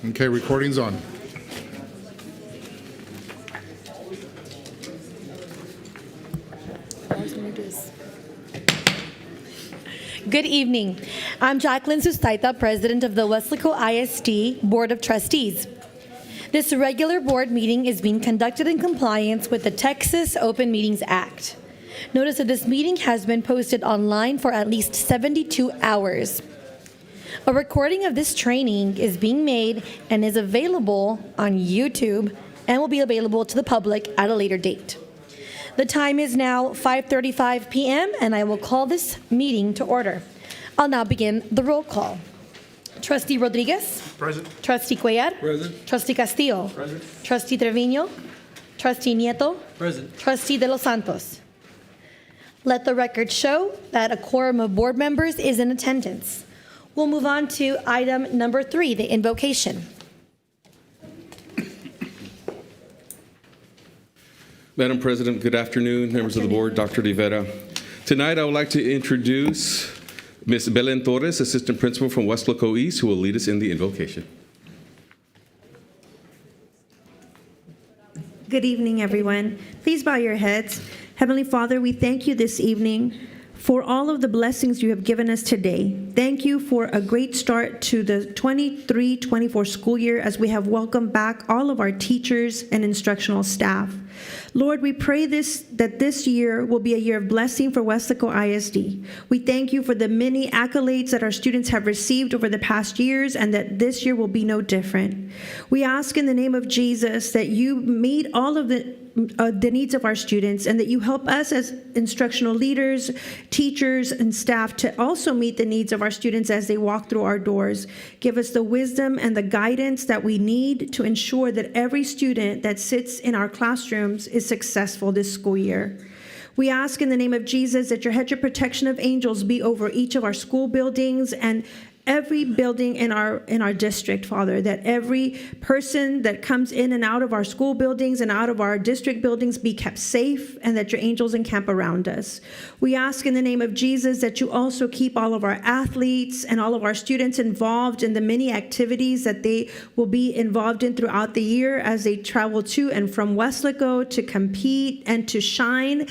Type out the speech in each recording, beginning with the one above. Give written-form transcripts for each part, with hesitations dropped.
Okay, recording's on. Good evening. I'm Jacqueline Sustaita, President of the Weslaco ISD Board of Trustees. This regular board meeting is being conducted in compliance with the Texas Open Meetings Act. Notice that this meeting has been posted online for at least 72 hours. A recording of this training is being made and is available on YouTube and will be available to the public at a later date. The time is now 5:35 p.m. and I will call this meeting to order. I'll now begin the roll call. Trustee Rodriguez? Present. Trustee Cuellar? Present. Trustee Castillo? Present. Trustee Trevino? Trustee Nieto? Present. Trustee De Los Santos? Let the record show that a quorum of board members is in attendance. We'll move on to item number 3, the invocation. Madam President, good afternoon, members of the board, Dr. Rivera. Tonight, I would like to introduce Ms. Belen Torres, Assistant Principal from Weslaco East, who will lead us in the invocation. Good evening, everyone. Please bow your heads. Heavenly Father, we thank you this evening for all of the blessings you have given us today. Thank you for a great start to the 23-24 school year as we have welcomed back all of our teachers and instructional staff. Lord, we pray that this year will be a year of blessing for Weslaco ISD. We thank you for the many accolades that our students have received over the past years and that this year will be no different. We ask in the name of Jesus that you meet all of the needs of our students and that you help us as instructional leaders, teachers, and staff to also meet the needs of our students as they walk through our doors. Give us the wisdom and the guidance that we need to ensure that every student that sits in our classrooms is successful this school year. We ask in the name of Jesus that your hedge of protection of angels be over each of our school buildings and every building in our district, Father, that every person that comes in and out of our school buildings and out of our district buildings be kept safe and that your angels encamp around us. We ask in the name of Jesus that you also keep all of our athletes and all of our students involved in the many activities that they will be involved in throughout the year as they travel to and from Weslaco to compete and to shine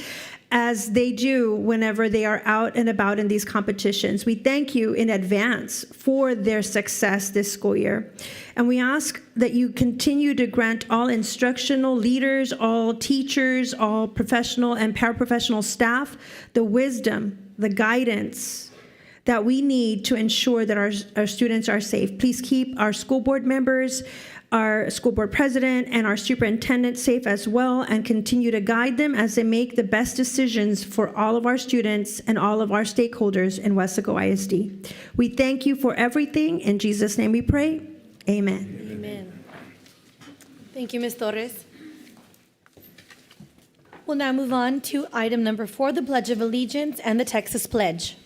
as they do whenever they are out and about in these competitions. We thank you in advance for their success this school year. And we ask that you continue to grant all instructional leaders, all teachers, all professional and paraprofessional staff the wisdom, the guidance that we need to ensure that our students are safe. Please keep our school board members, our school board president, and our superintendent safe as well, and continue to guide them as they make the best decisions for all of our students and all of our stakeholders in Weslaco ISD. We thank you for everything. In Jesus' name we pray. Amen. Amen. Thank you, Ms. Torres. We'll now move on to item number 4, the Pledge of Allegiance and the Texas Pledge.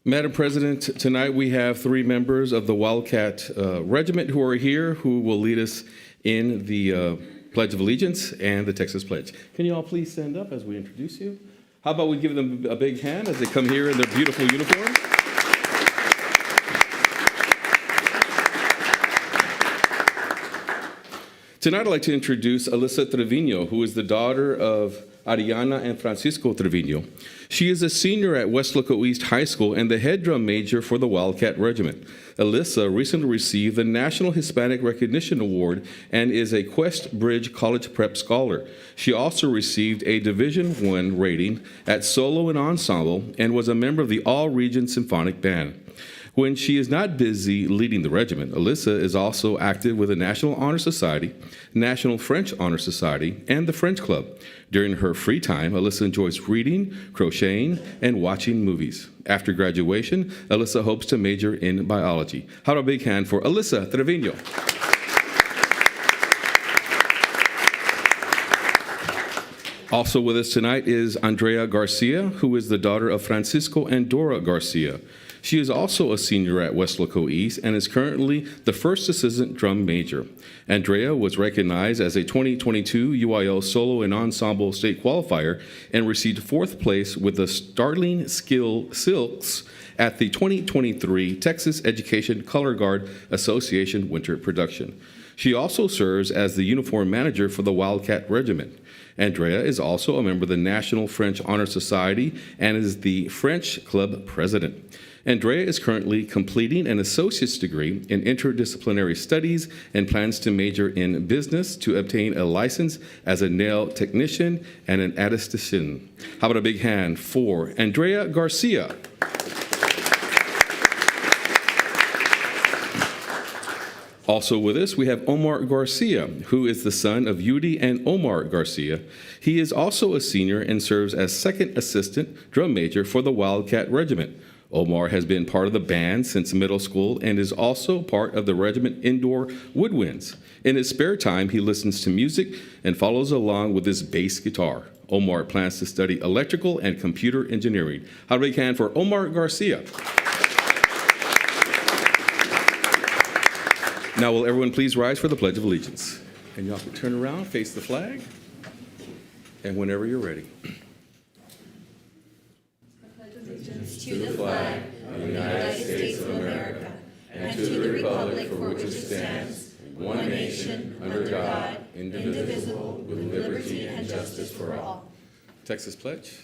Madam President, tonight we have 3 members of the Wildcat Regiment who are here who will lead us in the Pledge of Allegiance and the Texas Pledge. Can you all please stand up as we introduce you? How about we give them a big hand as they come here in their beautiful uniform? Tonight I'd like to introduce Alyssa Trevino, who is the daughter of Ariana and Francisco Trevino. She is a senior at Weslaco East High School and the head drum major for the Wildcat Regiment. Alyssa recently received the National Hispanic Recognition Award and is a Quest Bridge College Prep Scholar. She also received a Division I rating at solo and ensemble and was a member of the All-Region Symphonic Band. When she is not busy leading the regiment, Alyssa is also active with the National Honor Society, National French Honor Society, and the French Club. During her free time, Alyssa enjoys reading, crocheting, and watching movies. After graduation, Alyssa hopes to major in biology. How about a big hand for Alyssa Trevino? Also with us tonight is Andrea Garcia, who is the daughter of Francisco and Dora Garcia. She is also a senior at Weslaco East and is currently the first assistant drum major. Andrea was recognized as a 2022 UIL solo and ensemble state qualifier and received fourth place with the Starling Skill Silks at the 2023 Texas Education Color Guard Association Winter Production. She also serves as the uniform manager for the Wildcat Regiment. Andrea is also a member of the National French Honor Society and is the French Club president. Andrea is currently completing an associate's degree in interdisciplinary studies and plans to major in business to obtain a license as a nail technician and an aesthetician. How about a big hand for Andrea Garcia? Also with us, we have Omar Garcia, who is the son of Yudi and Omar Garcia. He is also a senior and serves as second assistant drum major for the Wildcat Regiment. Omar has been part of the band since middle school and is also part of the regiment indoor woodwinds. In his spare time, he listens to music and follows along with his bass guitar. Omar plans to study electrical and computer engineering. How do we can for Omar Garcia? Now, will everyone please rise for the Pledge of Allegiance? And y'all can turn around, face the flag, and whenever you're ready. To the flag of the United States of America and to the republic for which it stands, one nation, under God, indivisible, with liberty and justice for all. Texas Pledge.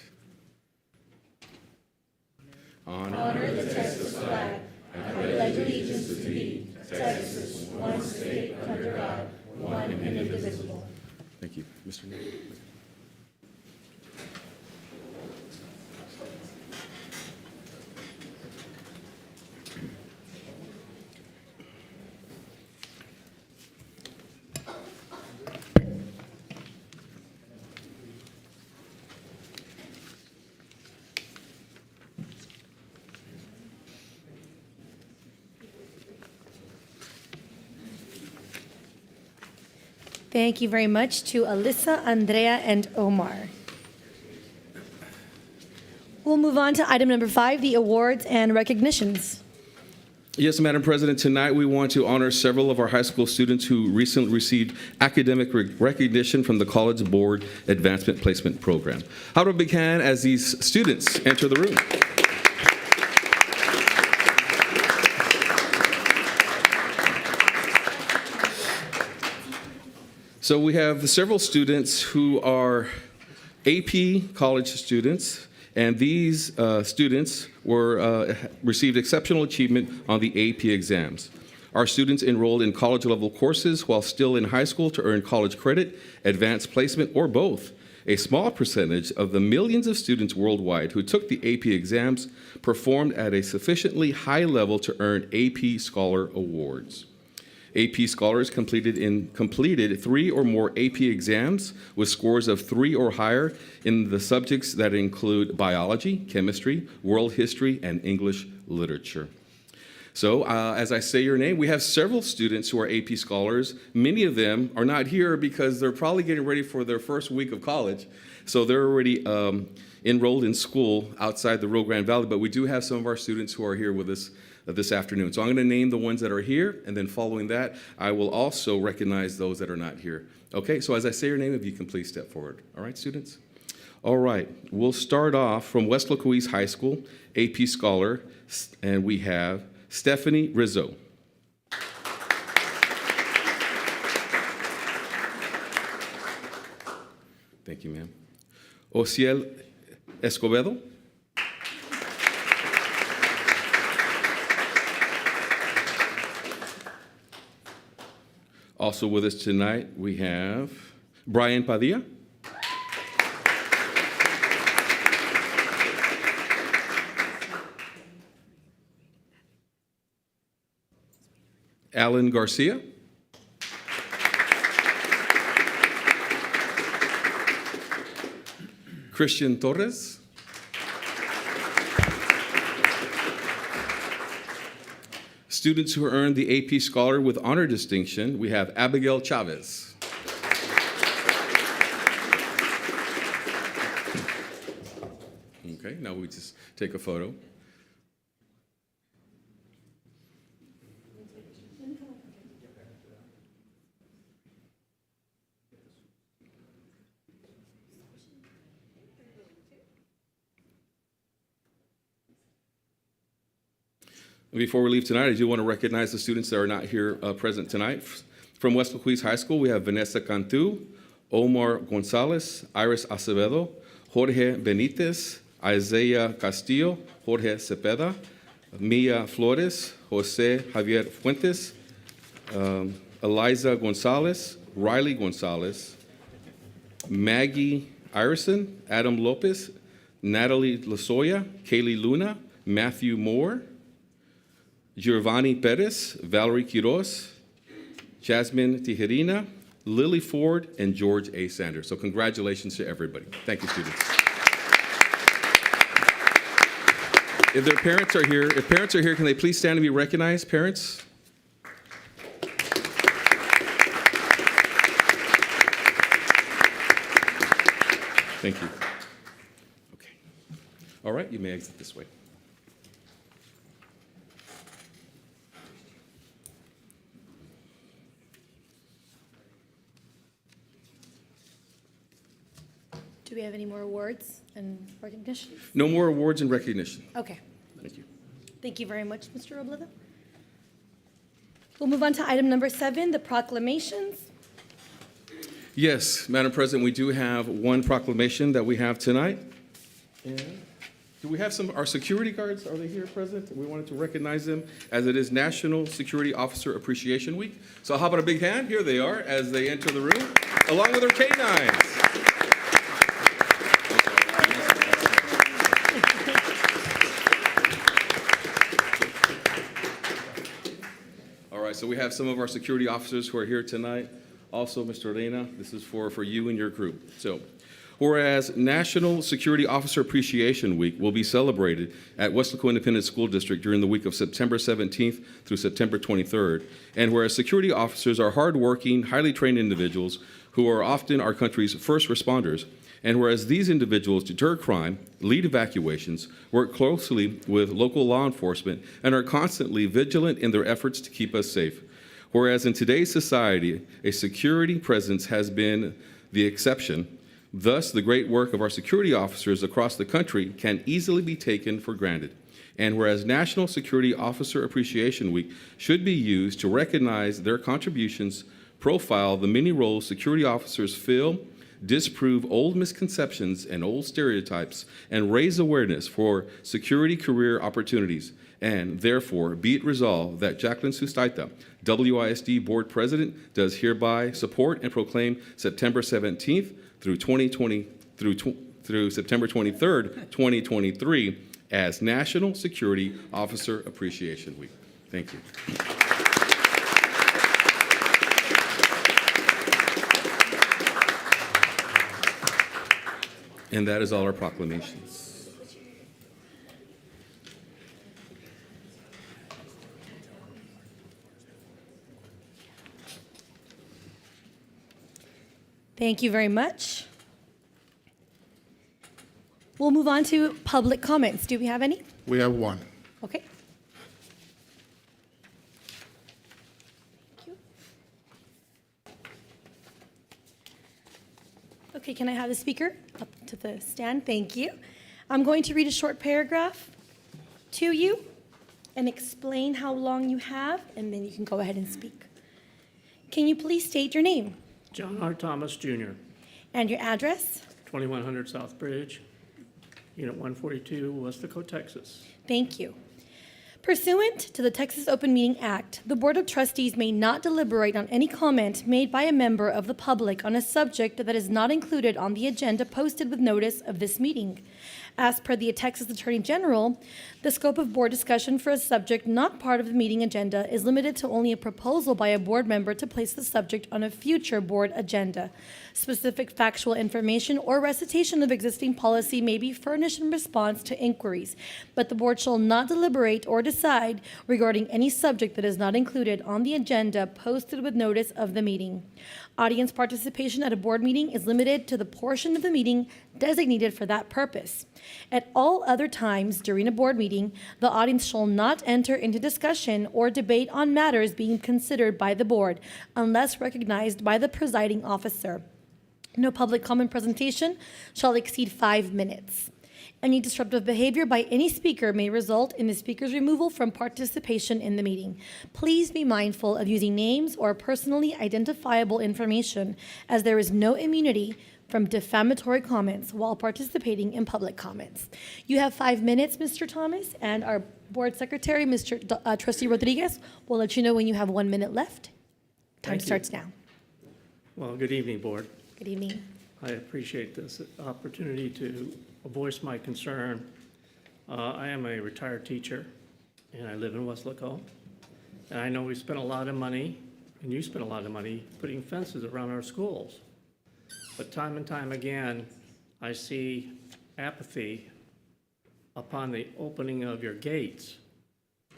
Honor the Texas flag and pledge allegiance to thee, Texas, one state, under God, one and indivisible. Thank you. Mr. Nate. Thank you very much to Alyssa, Andrea, and Omar. We'll move on to item number 5, the awards and recognitions. Yes, Madam President, tonight we want to honor several of our high school students who recently received academic recognition from the College Board Advancement Placement Program. How do we begin as these students enter the room? So we have several students who are AP college students, and these students received exceptional achievement on the AP exams. Our students enrolled in college-level courses while still in high school to earn college credit, advanced placement, or both. A small percentage of the millions of students worldwide who took the AP exams performed at a sufficiently high level to earn AP Scholar Awards. AP Scholars completed 3 or more AP exams with scores of 3 or higher in the subjects that include biology, chemistry, world history, and English literature. So as I say your name, we have several students who are AP Scholars. Many of them are not here because they're probably getting ready for their first week of college. So they're already enrolled in school outside the Rio Grande Valley, but we do have some of our students who are here with us this afternoon. So I'm going to name the ones that are here, and then following that, I will also recognize those that are not here. Okay, so as I say your name, if you can please step forward. All right, students? All right, we'll start off from Weslaco East High School, AP Scholar, and we have Stephanie Rizzo. Thank you, ma'am. Ociel Escobedo. Also with us tonight, we have Brian Padilla. Alan Garcia. Christian Torres. Students who earned the AP Scholar with Honor Distinction, we have Abigail Chavez. Okay, now we just take a photo. Before we leave tonight, I do want to recognize the students that are not here present tonight. From Weslaco ISD High School, we have Vanessa Cantu, Omar Gonzalez, Iris Acevedo, Jorge Benitez, Isaiah Castillo, Jorge Cepeda, Mia Flores, Jose Javier Fuentes, Eliza Gonzalez, Riley Gonzalez, Maggie Irison, Adam Lopez, Natalie Lasoya, Kaylee Luna, Matthew Moore, Giovanni Perez, Valerie Quiroz, Jasmine Tijerina, Lily Ford, and George A. Sanders. So congratulations to everybody. Thank you, students. If their parents are here, can they please stand and be recognized, parents? Thank you. Okay. All right, you may exit this way. Do we have any more awards and recognitions? No more awards and recognition. Okay. Thank you. Thank you very much, Mr. Robledo. We'll move on to item number 7, the proclamations. Yes, Madam President, we do have one proclamation that we have tonight. And do we have our security guards? Are they here present? We wanted to recognize them as it is National Security Officer Appreciation Week. So how about a big hand? Here they are as they enter the room, along with their canines. So we have some of our security officers who are here tonight. Also, Mr. Reina, this is for you and your group. So, whereas National Security Officer Appreciation Week will be celebrated at Weslaco Independent School District during the week of September 17th through September 23rd, and whereas security officers are hardworking, highly trained individuals who are often our country's first responders, and whereas these individuals deter crime, lead evacuations, work closely with local law enforcement, and are constantly vigilant in their efforts to keep us safe. Whereas in today's society, a security presence has been the exception, thus the great work of our security officers across the country can easily be taken for granted. And whereas National Security Officer Appreciation Week should be used to recognize their contributions, profile the many roles security officers fill, disprove old misconceptions and old stereotypes, and raise awareness for security career opportunities. And therefore, be it resolved that Jacqueline Sustaita, WISD Board President, does hereby support and proclaim September 17th through September 23rd, 2023 as National Security Officer Appreciation Week. Thank you. And that is all our proclamations. Thank you very much. We'll move on to public comments. Do we have any? We have one. Okay. Thank you. Okay, can I have the speaker up to the stand? Thank you. I'm going to read a short paragraph to you and explain how long you have, and then you can go ahead and speak. Can you please state your name? John R. Thomas, Jr., And your address? 2100 South Bridge, Unit 142, Weslaco, Texas. Thank you. Pursuant to the Texas Open Meeting Act, the Board of Trustees may not deliberate on any comment made by a member of the public on a subject that is not included on the agenda posted with notice of this meeting. As per the Texas Attorney General, the scope of board discussion for a subject not part of the meeting agenda is limited to only a proposal by a board member to place the subject on a future board agenda. Specific factual information or recitation of existing policy may be furnished in response to inquiries, but the board shall not deliberate or decide regarding any subject that is not included on the agenda posted with notice of the meeting. Audience participation at a board meeting is limited to the portion of the meeting designated for that purpose. At all other times during a board meeting, the audience shall not enter into discussion or debate on matters being considered by the board unless recognized by the presiding officer. No public comment presentation shall exceed 5 minutes. Any disruptive behavior by any speaker may result in the speaker's removal from participation in the meeting. Please be mindful of using names or personally identifiable information, as there is no immunity from defamatory comments while participating in public comments. You have 5 minutes, Mr. Thomas, and our board secretary, Trustee Rodriguez, will let you know when you have 1 minute left. Time Thank you. starts now. Well, good evening, Board. Good evening. I appreciate this opportunity to voice my concern. I am a retired teacher, and I live in Weslaco. And I know we spent a lot of money, and you spent a lot of money, putting fences around our schools. But time and time again, I see apathy upon the opening of your gates,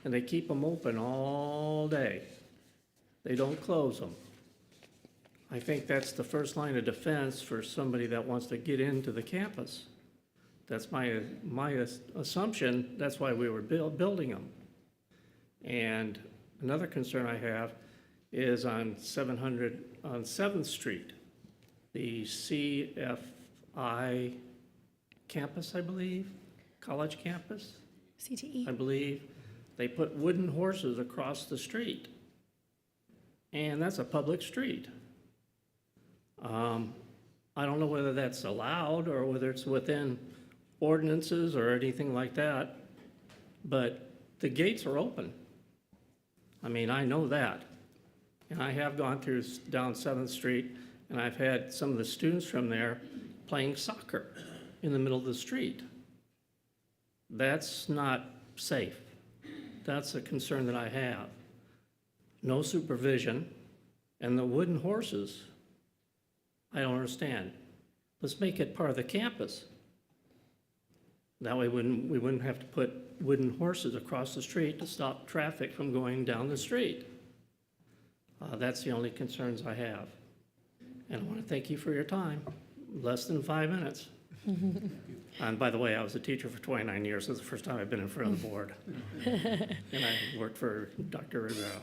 and they keep them open all day. They don't close them. I think that's the first line of defense for somebody that wants to get into the campus. That's my assumption. That's why we were building them. And another concern I have is on 7th Street, the CFI campus, I believe, college campus, CTE. I believe. They put wooden horses across the street. And that's a public street. I don't know whether that's allowed or whether it's within ordinances or anything like that, but the gates are open. I mean, I know that. And I have gone through down 7th Street, and I've had some of the students from there playing soccer in the middle of the street. That's not safe. That's a concern that I have. No supervision, and the wooden horses, I don't understand. Let's make it part of the campus. That way we wouldn't have to put wooden horses across the street to stop traffic from going down the street. That's the only concerns I have. And I want to thank you for your time. Less than 5 minutes. And by the way, I was a teacher for 29 years. This is the first time I've been in front of the board. And I worked for Dr. Rivera.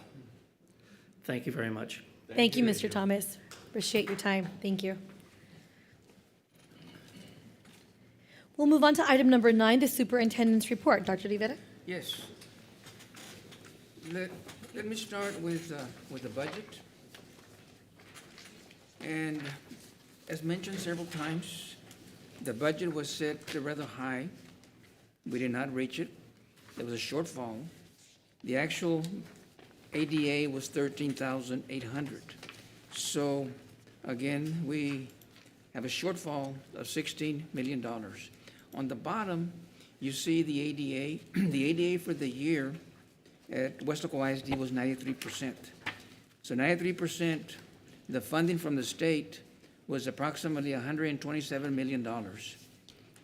Thank you very much. Thank you, Mr. Thomas. Appreciate your time. Thank you. We'll move on to item number 9, the superintendent's report. Dr. Rivera? Yes. Let me start with the budget. And as mentioned several times, the budget was set rather high. We did not reach it. There was a shortfall. The actual ADA was 13,800. So again, we have a shortfall of $16 million. On the bottom, you see the ADA. The ADA for the year at Weslaco ISD was 93%. So 93%, the funding from the state was approximately $127 million.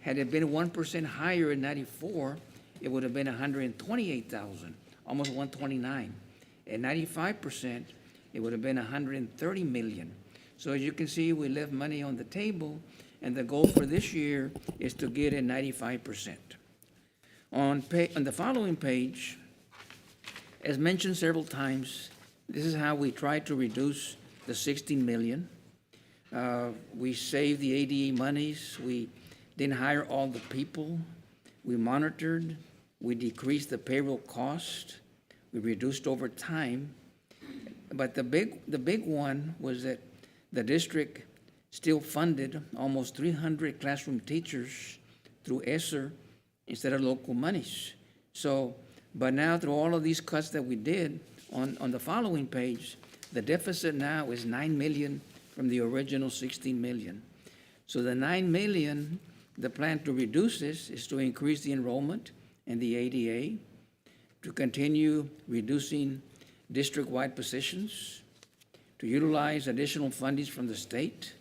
Had it been 1% higher in 94, it would have been 128,000, almost 129. At 95%, it would have been 130 million. So as you can see, we left money on the table, and the goal for this year is to get at 95%. On the following page, as mentioned several times, this is how we tried to reduce the 16 million. We saved the ADA monies. We didn't hire all the people. We monitored. We decreased the payroll cost. We reduced overtime. But the big one was that the district still funded almost 300 classroom teachers through ESSER instead of local monies. So, but now through all of these cuts that we did, on the following page, the deficit now is 9 million from the original 16 million. So the 9 million, the plan to reduce this is to increase the enrollment in the ADA, to continue reducing district-wide positions, to utilize additional fundings from the state,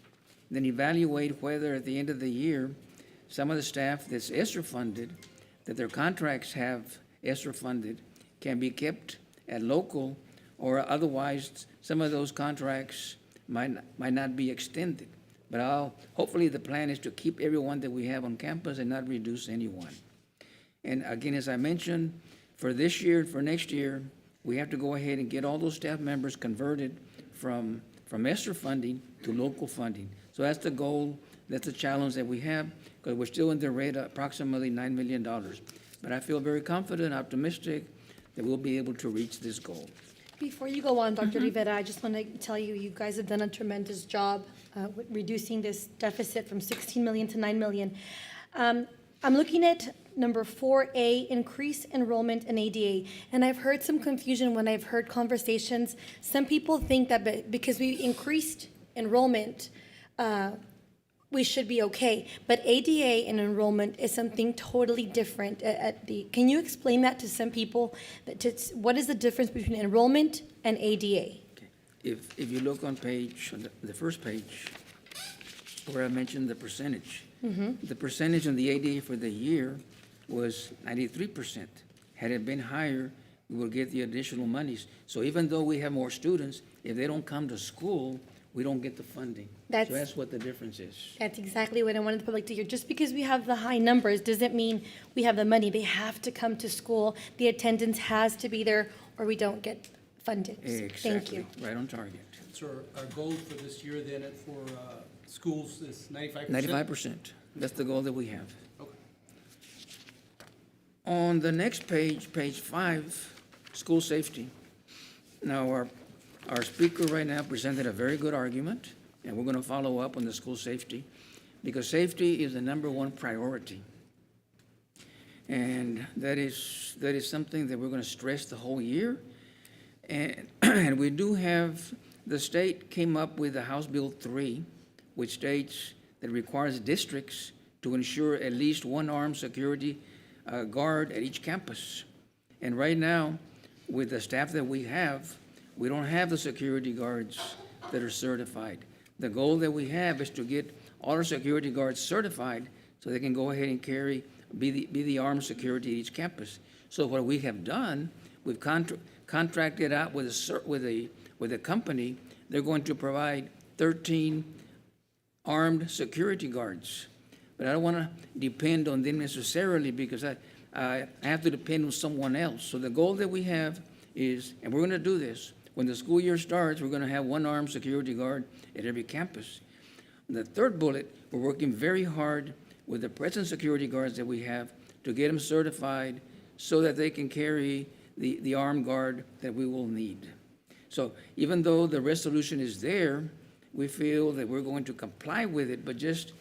then evaluate whether at the end of the year, some of the staff that's ESSER funded, that their contracts have ESSER funded, can be kept at local, or otherwise some of those contracts might not be extended. But hopefully the plan is to keep everyone that we have on campus and not reduce anyone. And again, as I mentioned, for this year, for next year, we have to go ahead and get all those staff members converted from ESSER funding to local funding. So that's the goal That's a challenge that we have, because we're still in the rate of approximately $9 million. But I feel very confident, optimistic, that we'll be able to reach this goal. Before you go on, Dr. Rivera, I just want to tell you, you guys have done a tremendous job with reducing this deficit from 16 million to 9 million. I'm looking at number 4A, increase enrollment in ADA. And I've heard some confusion when I've heard conversations. Some people think that because we increased enrollment, we should be okay. But ADA and enrollment is something totally different. Can you explain that to some people? What is the difference between enrollment and ADA? Okay. If you look on the first page, where I mentioned the percentage, the percentage on the ADA for the year was 93%. Had it been higher, we will get the additional monies. So even though we have more students, if they don't come to school, we don't get the funding. So that's what the difference is. That's exactly what I wanted the public to hear. Just because we have the high numbers doesn't mean we have the money. They have to come to school. The attendance has to be there, or we don't get funded. Exactly. Thank you. Right on target. So our goal for this year then for schools is 95%? 95%. That's the goal that we have. Okay. On the next page, page 5, school safety. Now, our speaker right now presented a very good argument, and we're going to follow up on the school safety, because safety is the number one priority. And that is something that we're going to stress the whole year. And we do have, the state came up with the House Bill 3, which states that requires districts to ensure at least one armed security guard at each campus. And right now, with the staff that we have, we don't have the security guards that are certified. The goal that we have is to get all our security guards certified so they can go ahead and be the armed security at each campus. So what we have done, we've contracted out with a company. They're going to provide 13 armed security guards. But I don't want to depend on them necessarily, because I have to depend on someone else. So the goal that we have is, and we're going to do this, when the school year starts, we're going to have one armed security guard at every campus. The third bullet, we're working very hard with the present security guards that we have to get them certified so that they can carry the armed guard that we will need. So even though the resolution is there, we feel that we're going to comply with it, but just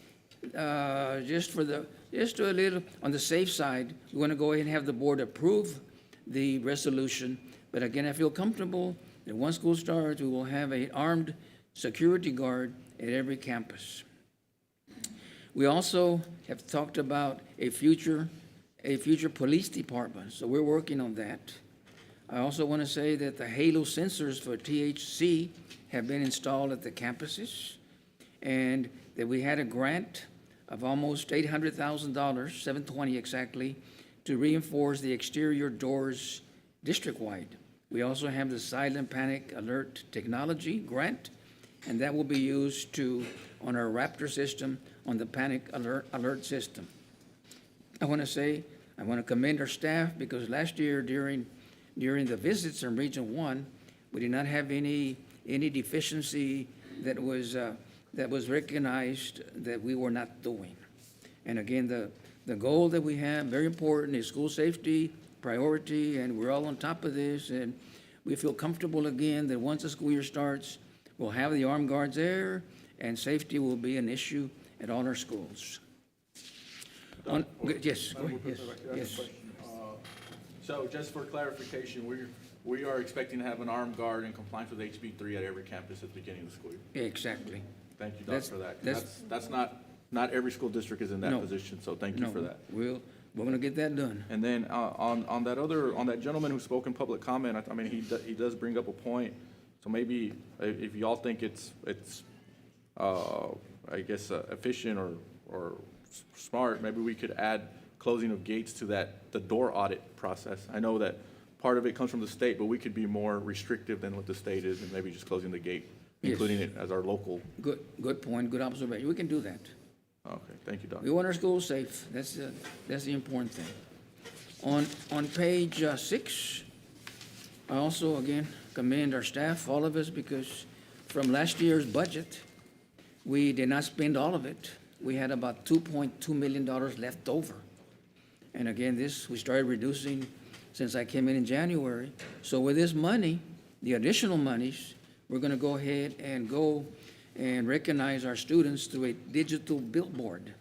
a little on the safe side, we want to go ahead and have the board approve the resolution. But again, I feel comfortable that once school starts, we will have an armed security guard at every campus. We also have talked about a future police department, so we're working on that. I also want to say that the Halo sensors for THC have been installed at the campuses, and that we had a grant of almost $800,000, $720 exactly, to reinforce the exterior doors district-wide. We also have the silent panic alert technology grant, and that will be used on our Raptor system, on the panic alert system. I want to commend our staff, because last year during the visits in Region 1, we did not have any deficiency that was recognized that we were not doing. And again, the goal that we have, very important, is school safety, priority, and we're all on top of this, and we feel comfortable again that once the school year starts, we'll have the armed guards there, and safety will be an issue at all our schools. Yes, go ahead. Yes. So just for clarification, we are expecting to have an armed guard in compliance with HB 3 at every campus at the beginning of the school year. Exactly. Thank you, Doc, for that. That's not every school district is in that position, so thank you for that. We're going to get that done. And then on that gentleman who spoke in public comment, I mean, he does bring up a point. So maybe if y'all think it's I guess efficient or smart, maybe we could add closing of gates to the door audit process. I know that part of it comes from the state, but we could be more restrictive than what the state is, and maybe just closing the gate, including it as our local. Good point, good observation. We can do that. Okay, thank you, Doc. We want our schools safe. That's the important thing. On page 6, I also, again, commend our staff, all of us, because from last year's budget, we did not spend all of it. we had about $2.2 million left over. And again, this, we started reducing since I came in January. So with this money, the additional monies, we're gonna go ahead and go and recognize our students through a digital billboard.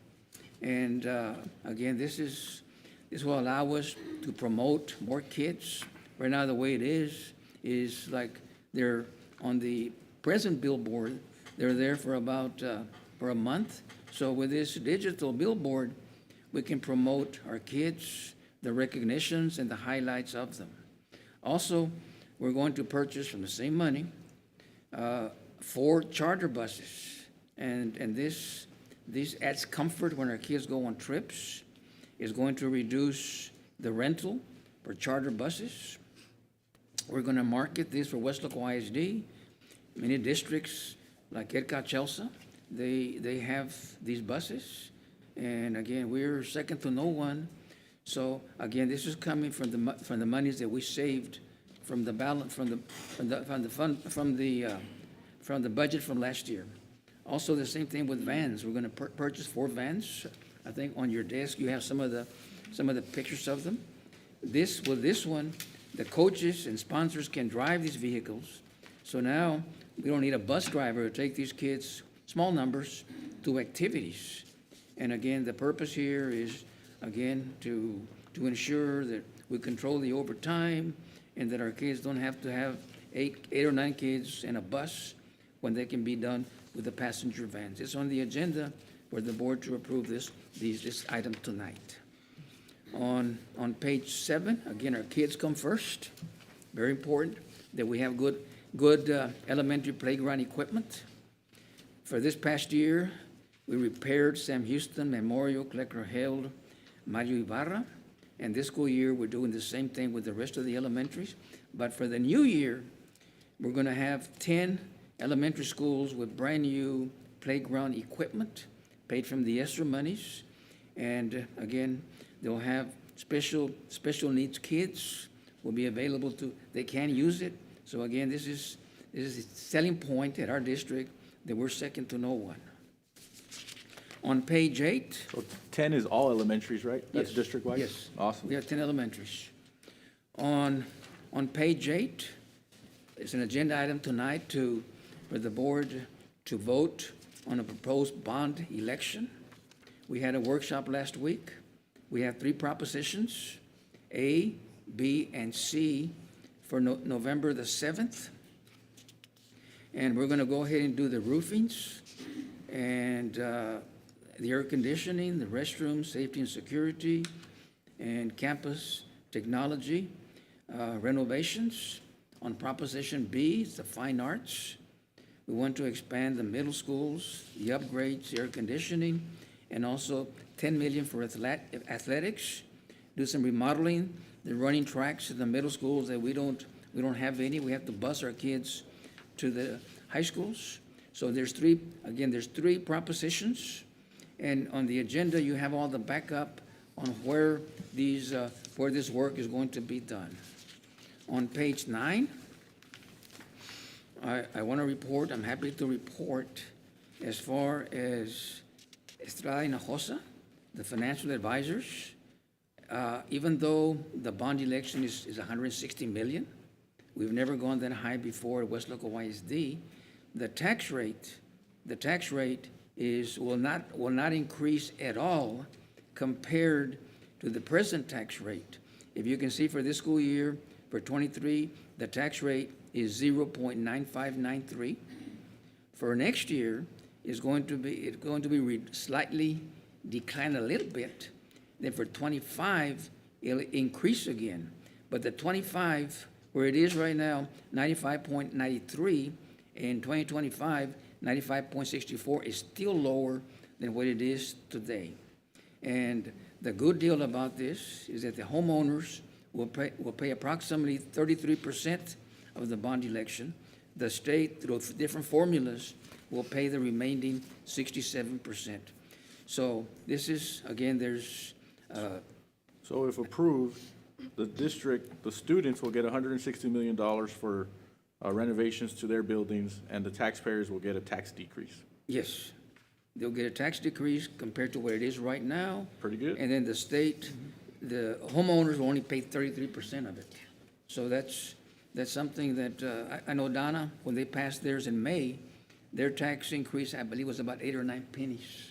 And again, this will allow us to promote more kids. Right now, the way it is like they're on the present billboard, they're there for about, for a month. So with this digital billboard, we can promote our kids, the recognitions and the highlights of them. Also, we're going to purchase from the same money, 4 charter buses. And this adds comfort when our kids go on trips. It's going to reduce the rental for charter buses. We're going to market this for Weslaco ISD. Many districts like Edca Chelsea, they have these buses. And again, we're second to no one. So again, this is coming from the monies that we saved from the balance from the budget from last year. Also, the same thing with vans. We're going to purchase 4 vans. I think on your desk you have some of the pictures of them. This one, the coaches and sponsors can drive these vehicles. So now we don't need a bus driver to take these kids, small numbers, to activities. And again, the purpose here is, again, to ensure that we control the overtime and that our kids don't have to have 8 or 9 kids in a bus when they can be done with the passenger vans. It's on the agenda for the board to approve this item tonight. On page 7, again, our kids come first. Very important that we have good elementary playground equipment. For this past year, we repaired Sam Houston Memorial, Collector held Mario Ibarra. And this school year, we're doing the same thing with the rest of the elementaries. But for the new year, we're going to have 10 elementary schools with brand-new playground equipment paid from the ESSER monies. And again, they'll have special needs kids will be available to, they can use it. So again, this is a selling point at our district that we're second to no one. On page 8. So 10 is all elementaries, right? That's Yes. district-wide? Yes. Awesome. We have 10 elementaries. On page 8, it's an agenda item tonight for the board to vote on a proposed bond election. We had a workshop last week. We have 3 propositions, A, B, and C, for November the 7th. And we're going to go ahead and do the roofings and the air conditioning, the restrooms, safety and security, and campus technology renovations. On proposition B, it's the fine arts. We want to expand the middle schools, the upgrades, air conditioning, and also $10 million for athletics. Do some remodeling, the running tracks in the middle schools that we don't have any. We have to bus our kids to the high schools. So there's 3 propositions. And on the agenda, you have all the backup on where this work is going to be done. On page 9, I want to report, I'm happy to report, as far as Estrada Hinojosa, the financial advisors, even though the bond election is $160 million, we've never gone that high before at Weslaco ISD. The tax rate will not increase at all compared to the present tax rate. If you can see for this school year, for 23, the tax rate is 0.9593. For next year, it's going to be slightly decline a little bit. Then for 25, it'll increase again. But the 25, where it is right now, 95.93, in 2025, 95.64 is still lower than what it is today. And the good deal about this is that the homeowners will pay approximately 33% of the bond election. The state, through different formulas, will pay the remaining 67%. So this is, again, there's... So if approved, the students will get $160 million for renovations to their buildings, and the taxpayers will get a tax decrease. Yes. they'll get a tax decrease compared to what it is right now. Pretty good. And then the state, the homeowners will only pay 33% of it. So that's something that, I know Donna, when they passed theirs in May, their tax increase, I believe, was about 8 or 9 pennies.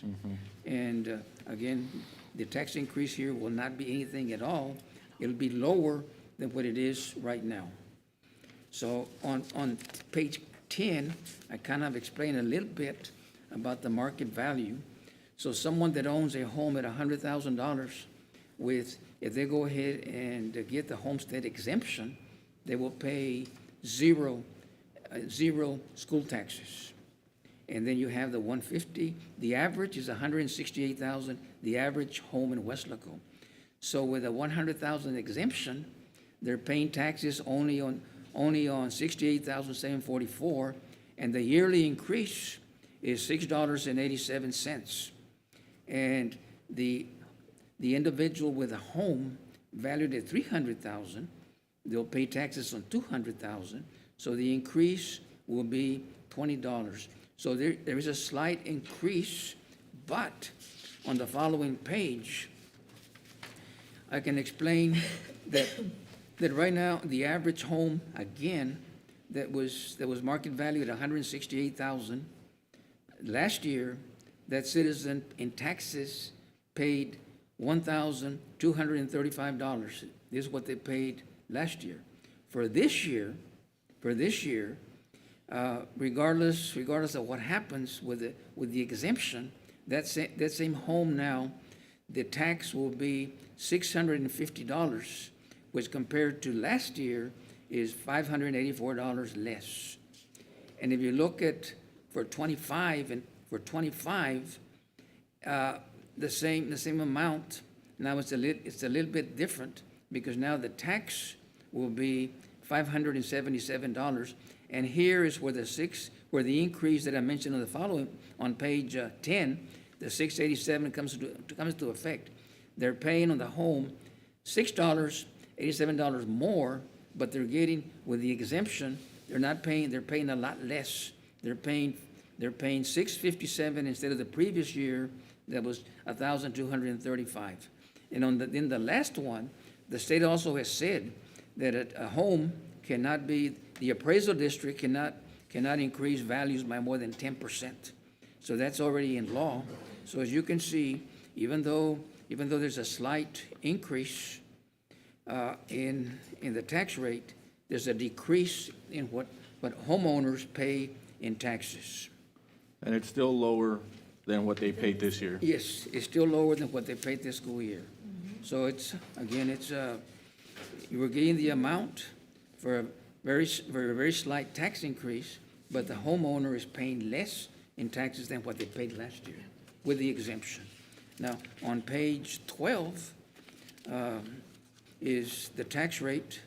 And again, the tax increase here will not be anything at all. It'll be lower than what it is right now. So on page 10, I kind of explain a little bit about the market value. So someone that owns a home at $100,000 if they go ahead and get the homestead exemption, they will pay zero school taxes. And then you have the 150. The average is 168,000, the average home in Weslaco. So with a 100,000 exemption, they're paying taxes only on 68,744, and the yearly increase is $6.87. And the individual with a home valued at 300,000, they'll pay taxes on 200,000. So the increase will be $20. So there is a slight increase, but on the following page, I can explain that right now, the average home, again, that was market valued at 168,000. Last year, that citizen in taxes paid $1,235. This is what they paid last year. For this year, regardless of what happens with the exemption, that same home now, the tax will be $650, which compared to last year is $584 less. And if you look at for 25, the same amount, now it's a little bit different, because now the tax will be $577. And here is where the increase that I mentioned on the following, on page 10, the 687 comes to effect. They're paying on the home $6.87 more, but they're getting, with the exemption, they're paying a lot less. They're paying $657 instead of the previous year that was $1,235. And in the last one, the state also has said that a home cannot be, the appraisal district cannot increase values by more than 10%. So that's already in law. So as you can see, even though there's a slight increase in the tax rate, there's a decrease in what homeowners pay in taxes. And it's still lower than what they paid this year. Yes, it's still lower than what they paid this school year. So you were getting the amount for a very slight tax increase, but the homeowner is paying less in taxes than what they paid last year with the exemption. Now, on page 12 is the tax rate.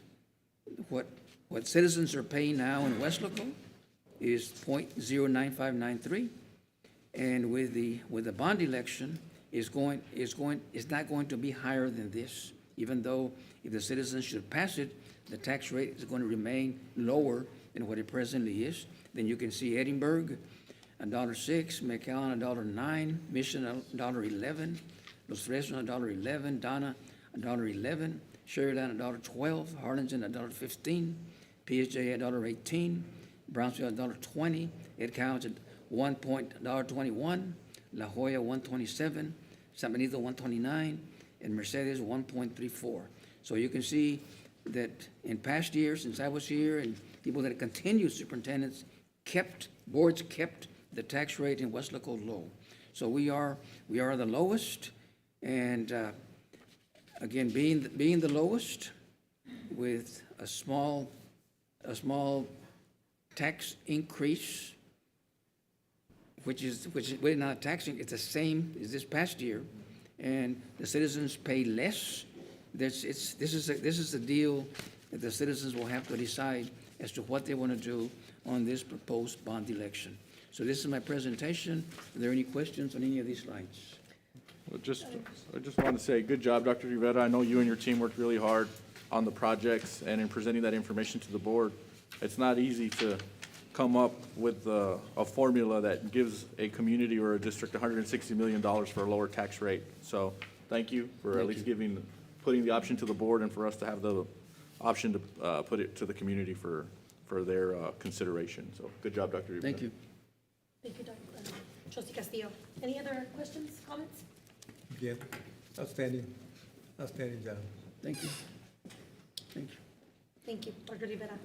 What citizens are paying now in Weslaco is 0.09593, and with the bond election is not going to be higher than this. Even though if the citizens should pass it, the tax rate is going to remain lower than what it presently is. Then you can see Edinburgh, $1.06, McAllen, $1.09, Mission, $1.11, Los Fresnos, $1.11, Donna, $1.11, Sherryland, $1.12, Harlingen, $1.15, PSJ, $1.18, Brownsville, $1.20, Ed County at $1.21, La Jolla, $1.27, San Benito, $1.29, and Mercedes, $1.34. So you can see that in past years, since I was here, and people that continued superintendents boards kept the tax rate in Weslaco low. So we are the lowest, and again, being the lowest with a small tax increase, which is really not a tax, it's the same as this past year, and the citizens pay less. This is a deal that the citizens will have to decide as to what they want to do on this proposed bond election. So this is my presentation. Are there any questions on any of these slides? I just want to say, good job, Dr. Rivera. I know you and your team worked really hard on the projects and in presenting that information to the board. It's not easy to come up with a formula that gives a community or a district $160 million for a lower tax rate. So thank you for at least putting the option to the board and for us to have the option to put it to the community for their consideration. So good job, Dr. Rivera. Thank you. Thank you, Trustee Castillo. Any other questions, comments? Bien, outstanding, outstanding job. Thank you. Thank you. Thank you, Dr. Rivera.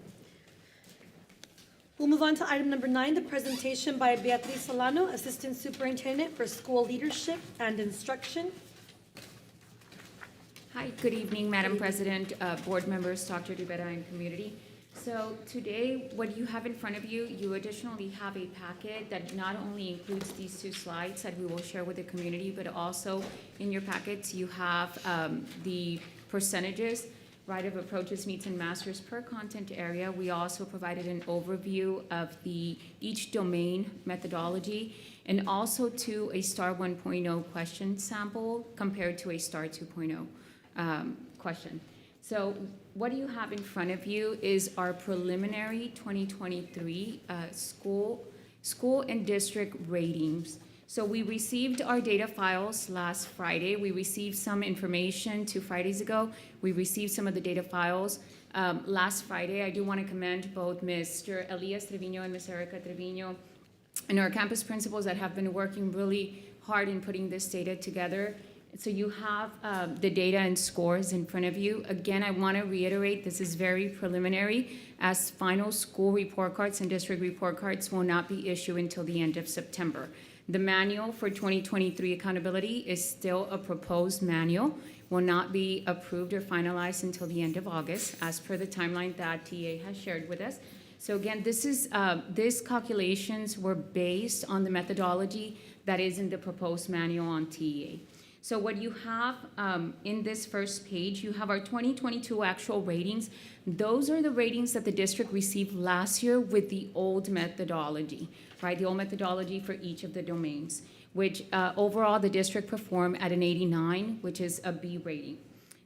We'll move on to item number 9, the presentation by Beatriz Solano, Assistant Superintendent for School Leadership and Instruction. Hi, good evening, Madam President, board members, Dr. Rivera, and community. So today, what you have in front of you, you additionally have a packet that not only includes these 2 slides that we will share with the community, but also in your packets, you have the percentages, right, of approaches, meets, and masters per content area. We also provided an overview of each domain methodology, and also to a STAR 1.0 question sample compared to a STAR 2.0 question. So what you have in front of you is our preliminary 2023 school and district ratings. So we received our data files last Friday. We received some information 2 Fridays ago. We received some of the data files last Friday. I do want to commend both Mr. Elias Trevino and Ms. Erica Trevino and our campus principals that have been working really hard in putting this data together. So you have the data and scores in front of you. Again, I want to reiterate, this is very preliminary, as final school report cards and district report cards will not be issued until the end of September. The manual for 2023 accountability is still a proposed manual, will not be approved or finalized until the end of August, as per the timeline that TA has shared with us. So again, these calculations were based on the methodology that is in the proposed manual on TEA. So what you have in this first page, you have our 2022 actual ratings. Those are the ratings that the district received last year with the old methodology, right? The old methodology for each of the domains, which overall the district performed at an 89, which is a B rating.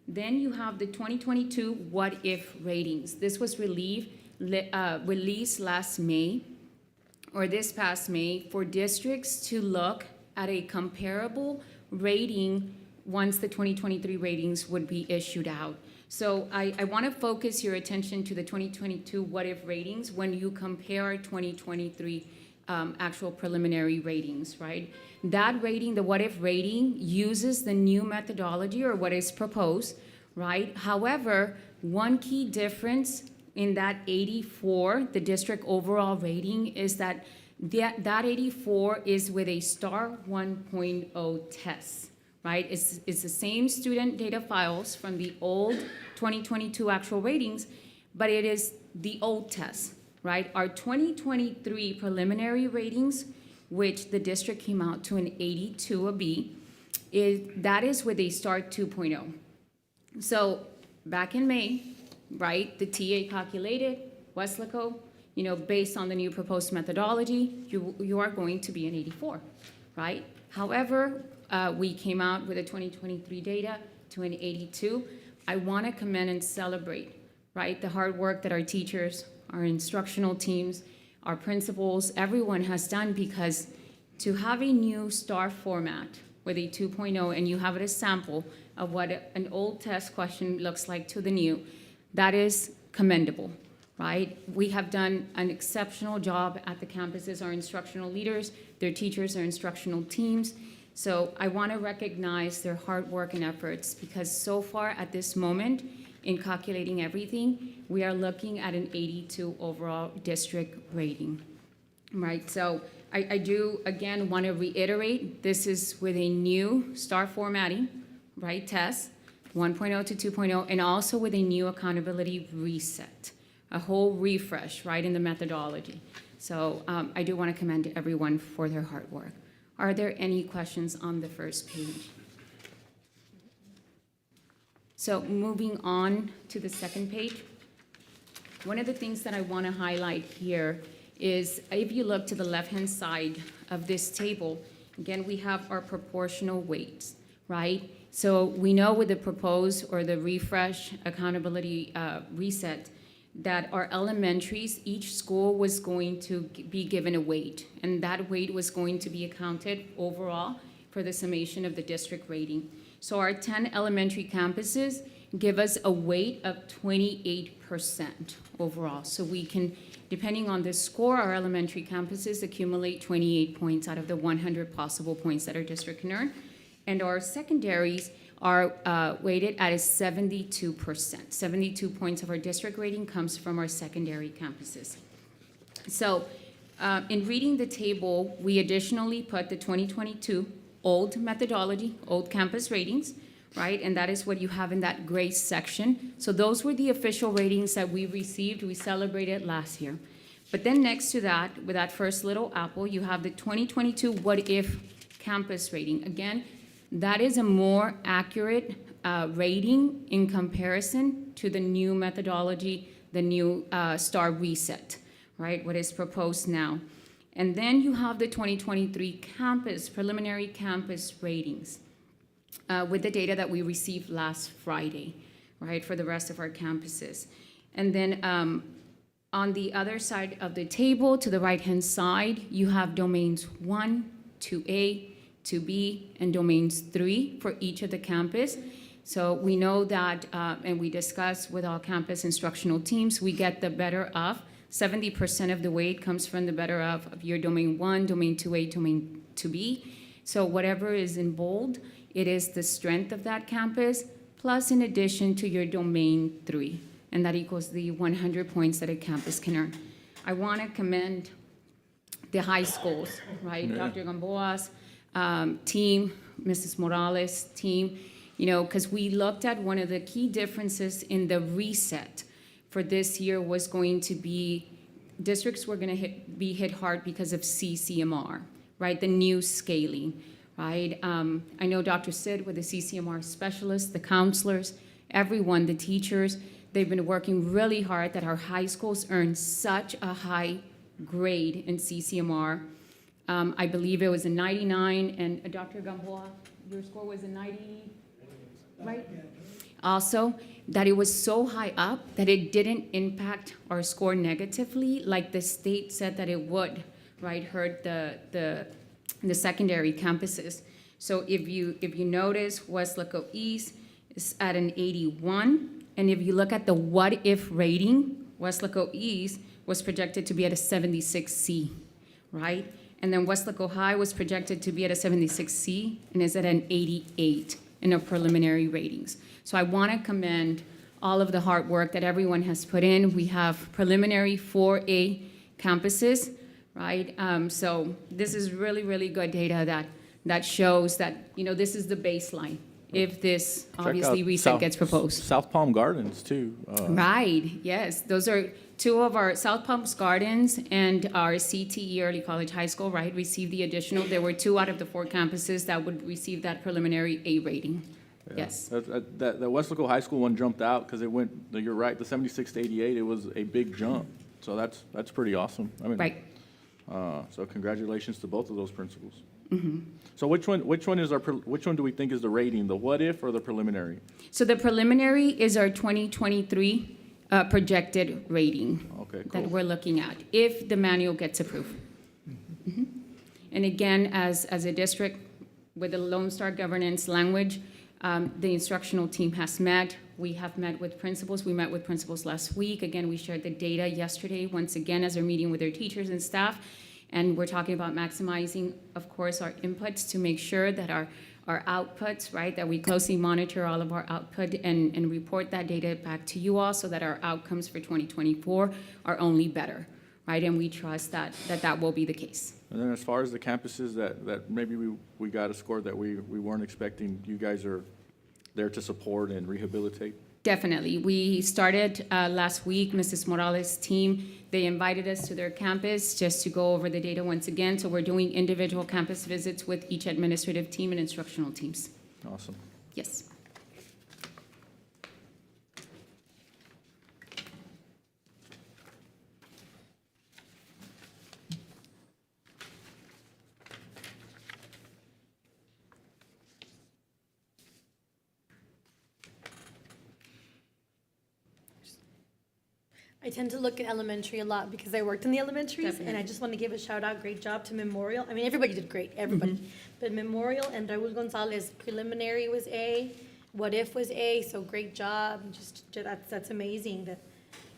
Then you have the 2022 what-if ratings. This was released last May, or this past May, for districts to look at a comparable rating once the 2023 ratings would be issued out. So I want to focus your attention to the 2022 what-if ratings when you compare 2023 actual preliminary ratings, right? That rating, the what-if rating, uses the new methodology or what is proposed, right? However, one key difference in that 84, the district overall rating, is that 84 is with a STAR 1.0 test, right? It's the same student data files from the old 2022 actual ratings, but it is the old test, right? Our 2023 preliminary ratings, which the district came out to an 82, a B, that is with a STAR 2.0. So back in May, right, the TA calculated, Weslaco, based on the new proposed methodology, you are going to be an 84, right? However, we came out with the 2023 data to an 82. I want to commend and celebrate, right, the hard work that our teachers, our instructional teams, our principals, everyone has done, because to have a new STAR format with a 2.0 and you have it a sample of what an old test question looks like to the new, that is commendable. Right? We have done an exceptional job at the campuses, our instructional leaders, their teachers, their instructional teams. So I want to recognize their hard work and efforts, because so far at this moment, in calculating everything, we are looking at an 82 overall district rating, right? So I do, again, want to reiterate, this is with a new STAR formatting, right, test, 1.0 to 2.0, and also with a new accountability reset. A whole refresh, right, in the methodology. So I do want to commend everyone for their hard work. Are there any questions on the first page? So moving on to the second page, one of the things that I want to highlight here is, if you look to the left-hand side of this table, again, we have our proportional weights, right? So we know with the proposed or the refresh accountability reset, that our elementaries, each school was going to be given a weight, and that weight was going to be accounted overall for the summation of the district rating. So our 10 elementary campuses give us a weight of 28% overall. So we can, depending on the score, our elementary campuses accumulate 28 points out of the 100 possible points that our district can earn. And our secondaries are weighted at a 72%. 72 points of our district rating comes from our secondary campuses. So in reading the table, we additionally put the 2022 old methodology, old campus ratings, right? And that is what you have in that gray section. So those were the official ratings that we received. We celebrated last year. But then next to that, with that first little apple, you have the 2022 what if campus rating. Again, that is a more accurate rating in comparison to the new methodology, the new star reset, right? What is proposed now. And then you have the 2023 preliminary campus ratings with the data that we received last Friday, right, for the rest of our campuses. And then on the other side of the table, to the right-hand side, you have domains 1, 2A, 2B, and domains 3 for each of the campus. So we know that, and we discussed with our campus instructional teams, we get the better of. 70% of the weight comes from the better of your domain 1, domain 2A, domain 2B. So whatever is in bold, it is the strength of that campus, plus in addition to your domain 3. And that equals the 100 points that a campus can earn. I want to commend the high schools, right? Yeah. Dr. Gamboa's team, Mrs. Morales' team, because we looked at one of the key differences in the reset for this year was going to be districts were going to be hit hard because of CCMR, right? The new scaling, right? I know Dr. Sid with the CCMR specialists, the counselors, everyone, the teachers, they've been working really hard that our high schools earn such a high grade in CCMR. I believe it was a 99, and Dr. Gamboa, your score was a 90, right? Also, that it was so high up that it didn't impact our score negatively, like the state said that it would, right? Hurt the secondary campuses. So if you notice, Weslaco East is at an 81, and if you look at the what if rating, Weslaco East was projected to be at a 76C, right? And then Weslaco High was projected to be at a 76C and is at an 88 in our preliminary ratings. So I want to commend all of the hard work that everyone has put in. We have preliminary 4A campuses, right? So this is really, really good data that shows that, this is the baseline if this obviously reset gets proposed. South Palm Gardens, too. Right, yes. Those are two of our South Palm Gardens and our CTE Early College High School, right, received the additional. There were 2 out of the 4 campuses that would receive that preliminary A rating. Yeah. Yes. That Weslaco High School one jumped out because it went, you're right, the 76 to 88, it was a big jump. So that's pretty awesome. I mean, Right. So congratulations to both of those principals. Mm-hmm. So which one do we think is the rating, the what if or the preliminary? So the preliminary is our 2023 projected rating. Okay, cool. That we're looking at, if the manual gets approved. Mm-hmm. And again, as a district with the Lone Star governance language, the instructional team has met. We have met with principals. We met with principals last week. Again, we shared the data yesterday, once again, as we're meeting with their teachers and staff. And we're talking about maximizing, of course, our inputs to make sure that our outputs, right, that we closely monitor all of our output and report that data back to you all so that our outcomes for 2024 are only better, right? And we trust that will be the case. And then as far as the campuses that maybe we got a score that we weren't expecting, you guys are there to support and rehabilitate? Definitely. We started last week, Mrs. Morales' team, they invited us to their campus just to go over the data once again. So we're doing individual campus visits with each administrative team and instructional teams. Awesome. Yes. I tend to look at elementary a lot because I worked in the elementaries, and I Definitely. just want to give a shout out, great job to Memorial. I mean, everybody did great, everybody. But Memorial and Raul Gonzalez, preliminary was A, What If was A, so great job. Just, that's amazing that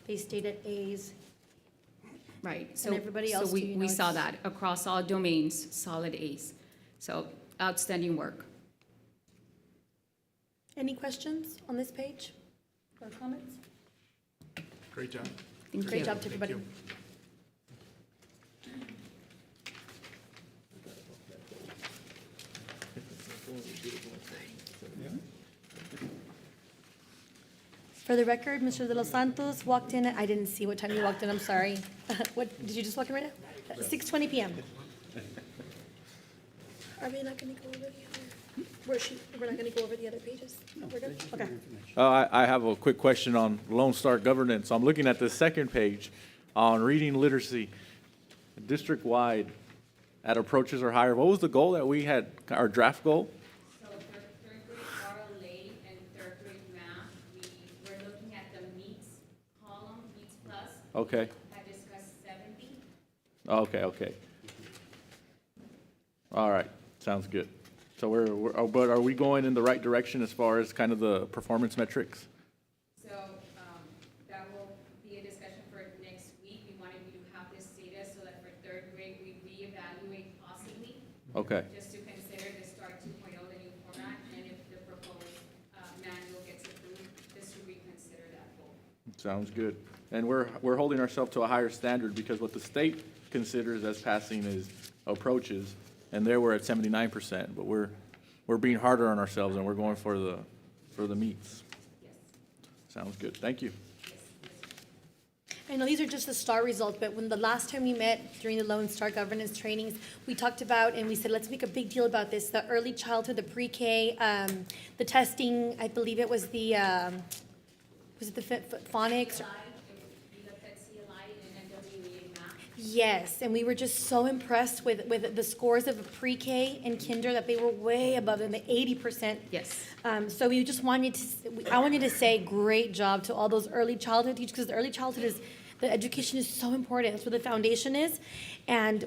they stayed at A's. Right, so. everybody so else we- too, you We know, saw it's- that across all domains, solid A's. So outstanding work. Any questions on this page or comments? Great job. Thank Great you. job to everybody. For the record, Mr. De Los Santos walked in, I didn't see what time you walked in, I'm sorry. What, did you just walk in right now? 6:20 PM. Are we not gonna go over the other, we're not gonna go over the other pages? We're good? Okay. I have a quick question on Lone Star governance. I'm looking at the second page on reading literacy, district-wide at approaches or higher. What was the goal that we had, our draft goal? So third grade RLA and third grade math, we were looking at the meets column, meets plus. Okay, I discussed 70. okay. All right, sounds good. So but are we going in the right direction as far as kind of the performance metrics? So that will be a discussion for next week. We wanted you to have this data so that for third grade, we reevaluate possibly, Okay, just to consider the START 2.0, the new format, and if the proposed manual gets approved, just to reconsider that goal. sounds good. And we're holding ourselves to a higher standard because what the state considers as passing is approaches, and there we're at 79%, but we're being harder on ourselves and we're going for the meets. Yes. Sounds good. Thank you. I know these are just the STAR results, but when the last time we met during the Lone Star governance trainings, we talked about, and we said, let's make a big deal about this, the early childhood, the pre-K, the testing, I believe it was the, was it the phonics? We looked at CLI and NWE and math. Yes, and we were just so impressed with the scores of pre-K and kinder, that they were way above in the 80%. Yes. So we just wanted to, I wanted to say great job to all those early childhood teachers, because the early childhood is, the education is so important. That's where the foundation is. And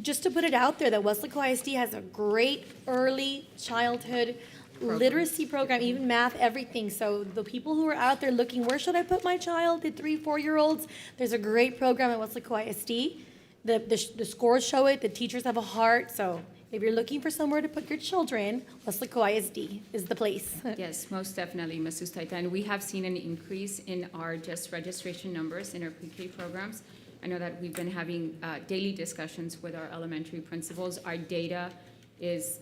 just to put it out there, that Weslaco ISD has a great early childhood literacy program, even math, everything. So the people who are out there looking, where should I put my child, the 3-4-year-olds? There's a great program at Weslaco ISD. The scores show it, the teachers have a heart. So if you're looking for somewhere to put your children, Weslaco ISD is the place. Yes, most definitely, Mrs. Taita. And we have seen an increase in our just registration numbers in our pre-K programs. I know that we've been having daily discussions with our elementary principals. Our data is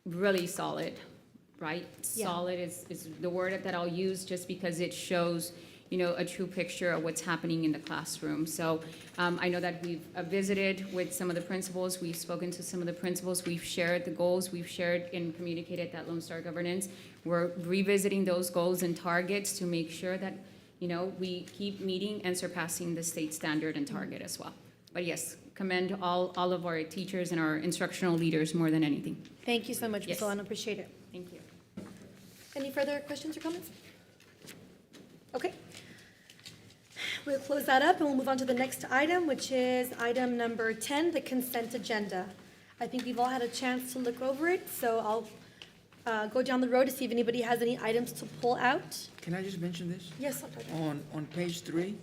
really solid, right? Yeah. Solid is the word that I'll use, just because it shows, a true picture of what's happening in the classroom. So I know that we've visited with some of the principals, we've spoken to some of the principals, we've shared the goals, we've shared and communicated that Lone Star governance. We're revisiting those goals and targets to make sure that, we keep meeting and surpassing the state standard and target as well. But yes, commend all of our teachers and our instructional leaders more than anything. Thank you so much, Ms. Yes. Solano, appreciate it. Thank you. Any further questions or comments? Okay. We'll close that up and we'll move on to the next item, which is item number 10, the consent agenda. I think we've all had a chance to look over it, so I'll go down the road to see if anybody has any items to pull out. Can I just mention this? Yes, Dr. On page 3,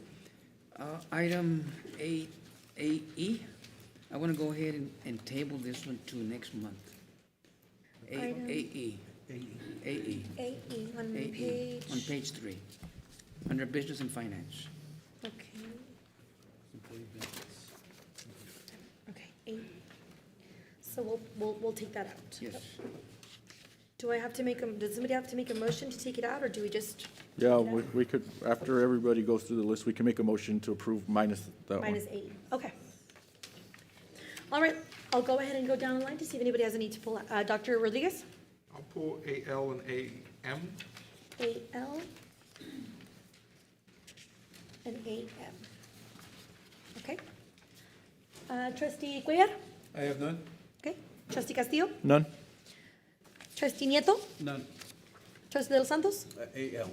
item AE, I want to go ahead and table this one to next month. Item- AE. AE on AE, page. on page 3, under business and finance. Okay. Okay, 8. So we'll take that out. Yes. Do I have to does somebody have to make a motion to take it out, or do we just? Yeah, take it out? we could, after everybody goes through the list, we can make a motion to approve minus that one. Minus 8, okay. All right, I'll go ahead and go down the line to see if anybody has any to pull out. Dr. Rodriguez? I'll pull AL and AM. AL and AM. Okay. Trustee Cuellar? I have none. Okay. Trustee Castillo? None? Trustee Nieto? None. Trustee De Los Santos? AL.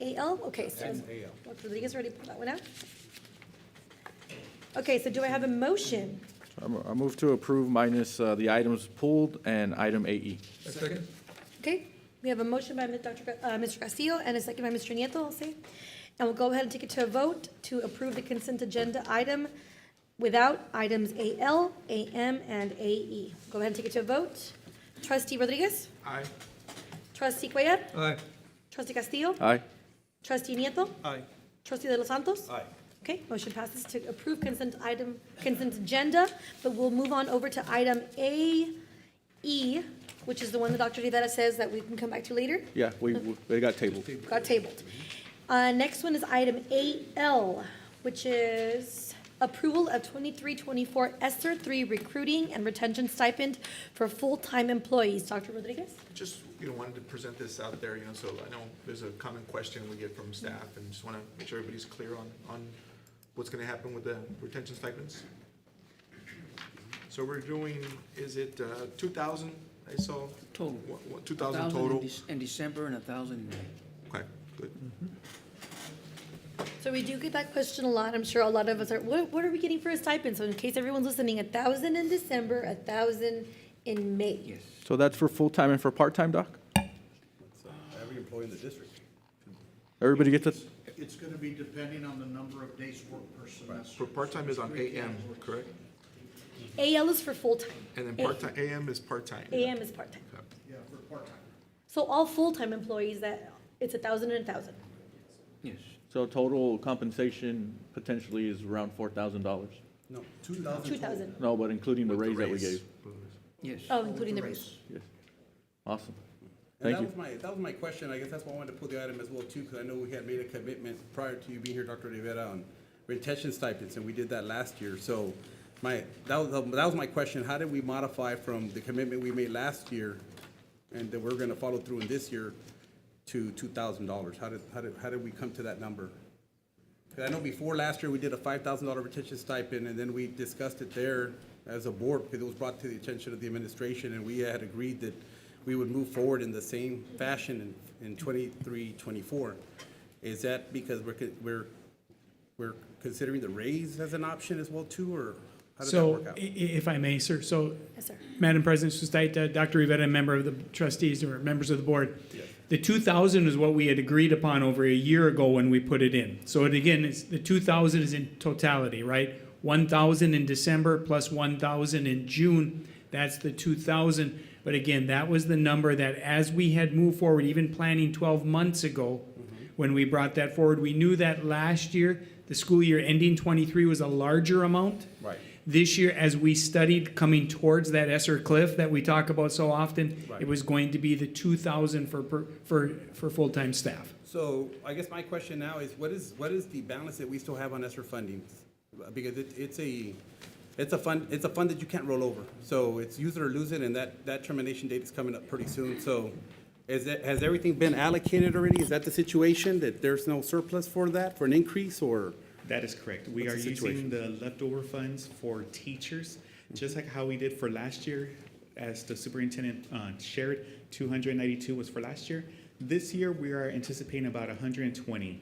AL, okay, so Dr. Rodriguez already put that one out. Okay, so do I have a motion? I move to approve minus the items pulled and item AE. Second? Okay, we have a motion by Mr. Castillo and a second by Mr. Nieto, I'll say. And we'll go ahead and take it to a vote to approve the consent agenda item without items AL, AM, and AE. Go ahead and take it to a vote. Trustee Rodriguez? Aye. Trustee Cuellar? Aye. Trustee Castillo? Aye. Trustee Nieto? Aye. Trustee De Los Santos? Aye. Okay, motion passes to approve consent agenda, but we'll move on over to item AE, which is the one that Dr. Rivera says that we can come back to later. Yeah, they got tabled. Got tabled. Next one is item AL, which is approval of 23-24 ESSER 3 recruiting and retention stipend for full-time employees. Dr. Rodriguez? Just, wanted to present this out there, so I know there's a common question we get from staff, and just want to make sure everybody's clear on what's going to happen with the retention stipends. So we're doing, is it 2,000, I saw? Total. 2,000 total? In December and 1,000 in May. Okay, good. So we do get that question a lot. I'm sure a lot of us are, what are we getting for a stipend? So in case everyone's listening, 1,000 in December, 1,000 in May. Yes. So that's for full-time and for part-time, Doc? Every employee in the district. Everybody gets it? It's going to be depending on the number of days worked per semester. For part-time is on AM, correct? AL is for full-time. And then part-time, AM is part-time. AM is part-time. Yeah, for part-time. So all full-time employees, it's 1,000 and 1,000. Yes. So total compensation potentially is around $4,000? No, 2,000. 2,000. No, but including the With raise that we gave. Yes. Oh, including the raise. Yes. Awesome. And Thank you. that was my question. I guess that's why I wanted to put the item as well too, because I know we had made a commitment prior to you being here, Dr. Rivera, on retention stipends, and we did that last year. So that was my question. How did we modify from the commitment we made last year and that we're going to follow through in this year to $2,000? How did we come to that number? Because I know before last year, we did a $5,000 retention stipend, and then we discussed it there as a board, because it was brought to the attention of the administration, and we had agreed that we would move forward in the same fashion in 23-24. Is that because we're considering the raise as an option as well too, or how does that work out? If I may, sir, so, Yes, sir. Madam President Sustaita, Dr. Rivera, member of the trustees or members of the board, the 2,000 is what we had agreed upon over a year ago when we put it in. So again, the 2,000 is in totality, right? 1,000 in December plus 1,000 in June, that's the 2,000. But again, that was the number that as we had moved forward, even planning 12 months ago, when we brought that forward, we knew that last year, the school year ending 23 was a larger amount. Right. This year, as we studied coming towards that ESSER cliff that we talk about so often, Right. it was going to be the 2,000 for full-time staff. So I guess my question now is, what is the balance that we still have on ESSER funding? Because it's a fund that you can't roll over. So it's use it or lose it, and that termination date is coming up pretty soon. So has everything been allocated already? Is that the situation, that there's no surplus for that, for an increase, or? That is correct. We What's are the using the leftover funds for teachers, just like how we did for last year. As the superintendent shared, 292 was for last year. This year, we are anticipating about 120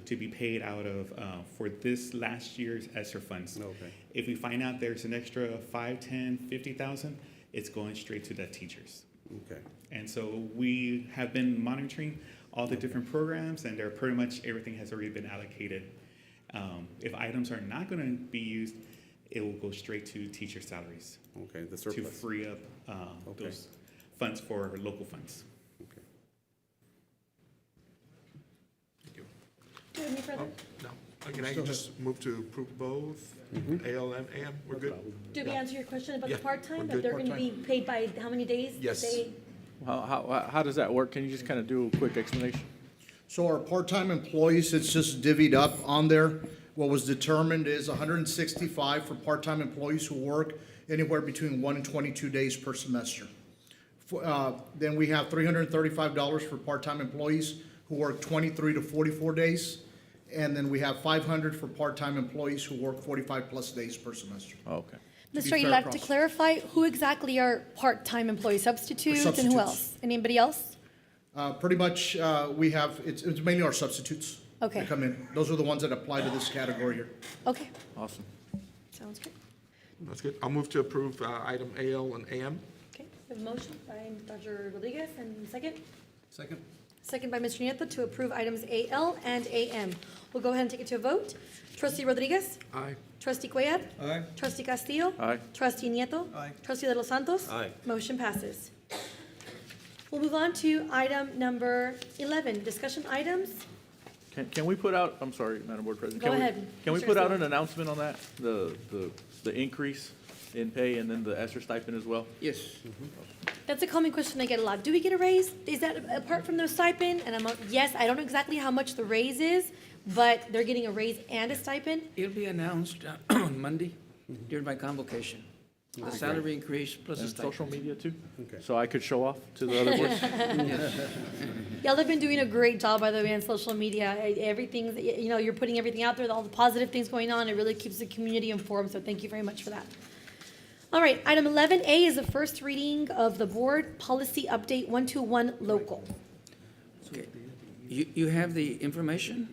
to be paid out of for this last year's ESSER funds. Okay. If we find out there's an extra 5, 10, 50,000, it's going straight to the teachers. Okay. And so we have been monitoring all the different programs, and they're pretty much everything has already been allocated. If items are not going to be used, it will go straight to teacher salaries Okay, the to surplus. free up Okay. those funds for local funds. Okay. Thank you. Do you have any further? No. Can I just move to approve both AL and AM? We're good? Did we answer your question about the Yeah, part-time? we're That good. they're going to be paid by how many days? Yes. How does that work? Can you just kind of do a quick explanation? So our part-time employees, it's just divvied up on there. What was determined is 165 for part-time employees who work anywhere between 1 and 22 days per semester. Then we have $335 for part-time employees who work 23 to 44 days. And then we have 500 for part-time employees who work 45 plus days per semester. Okay. Mr. fair Aguilar, to across. clarify, who exactly are part-time employees? Substitutes and who Substitutes. else? Anybody else? Pretty much, we have, it's mainly our substitutes. Okay. That come in. Those are the ones that apply to this category here. Okay, Awesome. sounds good. That's good. I'll move to approve item AL and AM. Okay, we have a motion by Dr. Rodriguez and second. Second? Second by Mr. Nieto to approve items AL and AM. We'll go ahead and take it to a vote. Trustee Rodriguez? Aye. Trustee Cuellar? Aye. Trustee Castillo? Aye. Trustee Nieto? Aye. Trustee De Los Santos? Aye. Motion passes. We'll move on to item number 11, discussion items. Can we put out, I'm sorry, Madam Board President. Go Can we- ahead, Can we Mr. put out Castillo. an announcement on that? The increase in pay and then the ESSER stipend as well? Yes. That's a common question I get a lot. Do we get a raise? Is that apart from the stipend? And I'm like, yes, I don't know exactly how much the raise is, but they're getting a raise and a stipend. It'll be announced on Monday during my convocation. The salary increase plus the And stipend. social media too? Okay. So I could show off to the other boards? Y'all have been doing a great job, by the way, on social media. Everything, you know, you're putting everything out there, all the positive things going on. It really keeps the community informed, so thank you very much for that. All right, item 11A is the first reading of the board policy update 121 local. Okay. You have the information,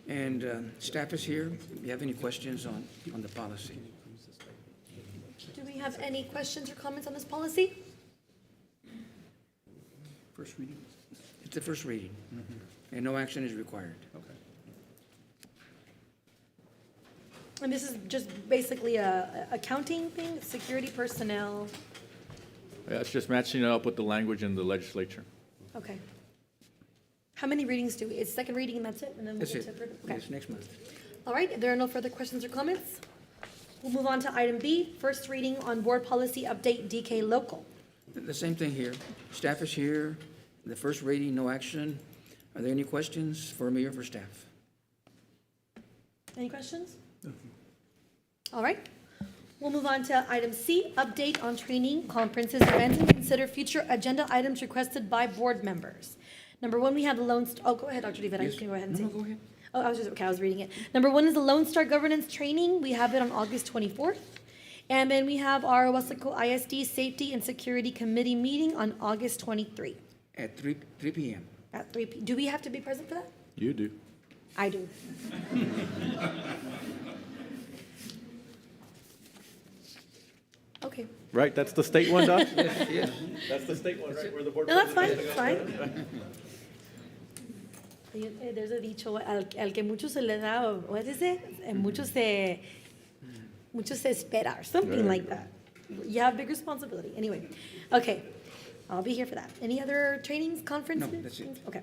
and staff is here. If you have any questions on the policy. Do we have any questions or comments on this policy? First reading? It's the first reading, and no action is required. Okay. And this is just basically a accounting thing, security personnel. Yeah, it's just matching it up with the language in the legislature. Okay. How many readings do we, it's second reading and that's it? And then we'll That's get it. to approve? Okay. Yes, next month. All right, if there are no further questions or comments, we'll move on to item B, first reading on board policy update DK local. The same thing here. Staff is here. The first reading, no action. Are there any questions for me or for staff? Any questions? All right. We'll move on to item C, update on training, conferences, events, and consider future agenda items requested by board members. Number one, we have the go ahead, Dr. Rivera, you can go ahead and say. No, go ahead. Oh, I was reading it. Number one is the Lone Star Governance Training. We have it on August 24th. And then we have our Weslaco ISD Safety and Security Committee meeting on August 23 At 3 p.m. at 3 p. Do we have to be present for that? You do. I do. Okay. Right, that's the state one, Doc? Yes. That's the state one, right, where the board. No, that's fine, president is that's fine. There's a dicho, al que mucho se le da, what is it? Mucho se espera, or something like that. You have big responsibility. Anyway, okay, I'll be here for that. Any other trainings, conferences? No, that's it. Okay.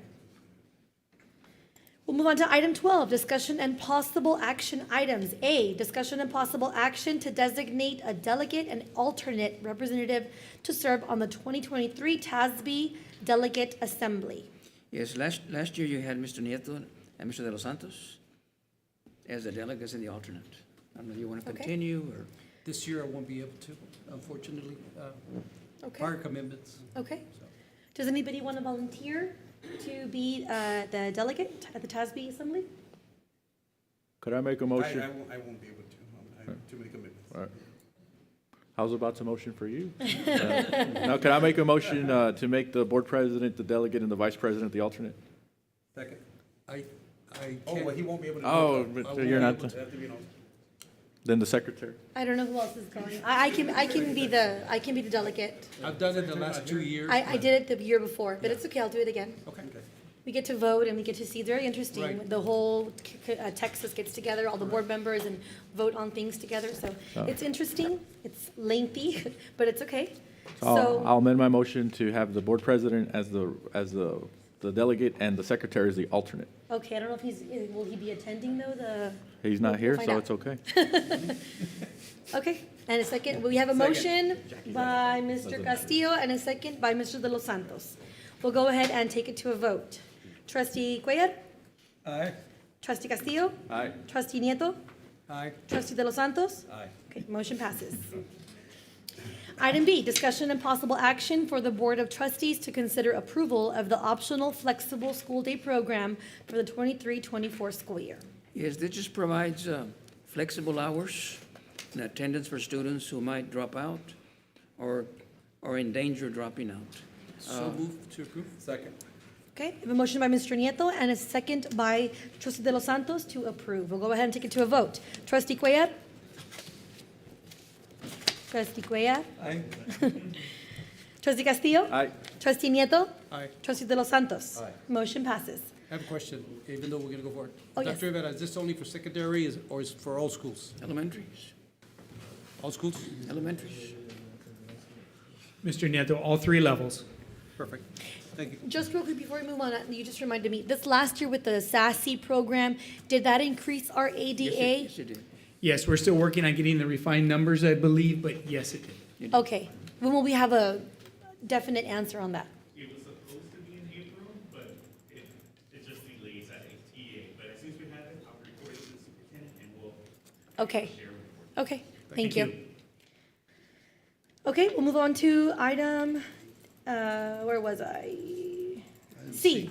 We'll move on to item 12, discussion and possible action items. A, discussion and possible action to designate a delegate and alternate representative to serve on the 2023 TASB Delegate Assembly. Yes, last year you had Mr. Nieto and Mr. De Los Santos as the delegates and the alternate. I don't know if you want to Okay. continue or, This year I won't be able to, unfortunately, Okay, prior commitments. okay. Does anybody want to volunteer to be the delegate at the TASB Assembly? Could I make a I motion? won't be able to. I have too many commitments. All right. I was about to motion for you. Now, can I make a motion to make the board president the delegate and the vice president the alternate? Second. I Oh, can't, well, he won't be able to. Oh, do it. but I won't you're be not able the- to. Have to be an alternate. Then the secretary? I don't know who else is going. I can be the delegate. I've done it the last 2 years. I did it the year before, but it's okay, I'll do it again. Okay. We get to vote and we get to see, it's very interesting. Right. The whole Texas gets together, all the board members, and vote on things together. So it's interesting, it's lengthy, but it's okay. I'll So, amend my motion to have the board president as the delegate and the secretary as the alternate. okay, I don't know if will he be attending though, He's not We'll here, find so out. it's okay. Okay, and a second, we have a motion by Mr. Castillo and a second by Mr. De Los Santos. We'll go ahead and take it to a vote. Trustee Cuellar? Aye. Trustee Castillo? Aye. Trustee Nieto? Aye. Trustee De Los Santos? Aye. Okay, motion passes. Item B, discussion and possible action for the Board of Trustees to consider approval of the optional flexible school day program for the 23-24 school year. yes, this just provides flexible hours and attendance for students who might drop out or are in danger of dropping out. So move to approve? Second. Okay, I have a motion by Mr. Nieto and a second by Trustee De Los Santos to approve. We'll go ahead and take it to a vote. Trustee Cuellar? Trustee Cuellar? Aye. Trustee Castillo? Aye. Trustee Nieto? Aye. Trustee De Los Santos? Aye. Motion passes. I have a question, even though we're gonna go for it. Oh, yes. Dr. Rivera, is this only for secondary or is it for all schools? Elementaries, All schools? elementaries. Mr. Nieto, all three levels. Perfect. Thank you. Just real quick before we move on, you just reminded me, this last year with the SASE program, did that increase our ADA? Yes, it did. Yes, we're still working on getting the refined numbers, I believe, but yes, it did. Okay, when will we have a definite answer on that? It was supposed to be in April, but it just delays at EA. But as soon as we have it, I'll report it to the superintendent and we'll Okay, share it. okay, thank you. Okay, we'll move on to item, where was I? C,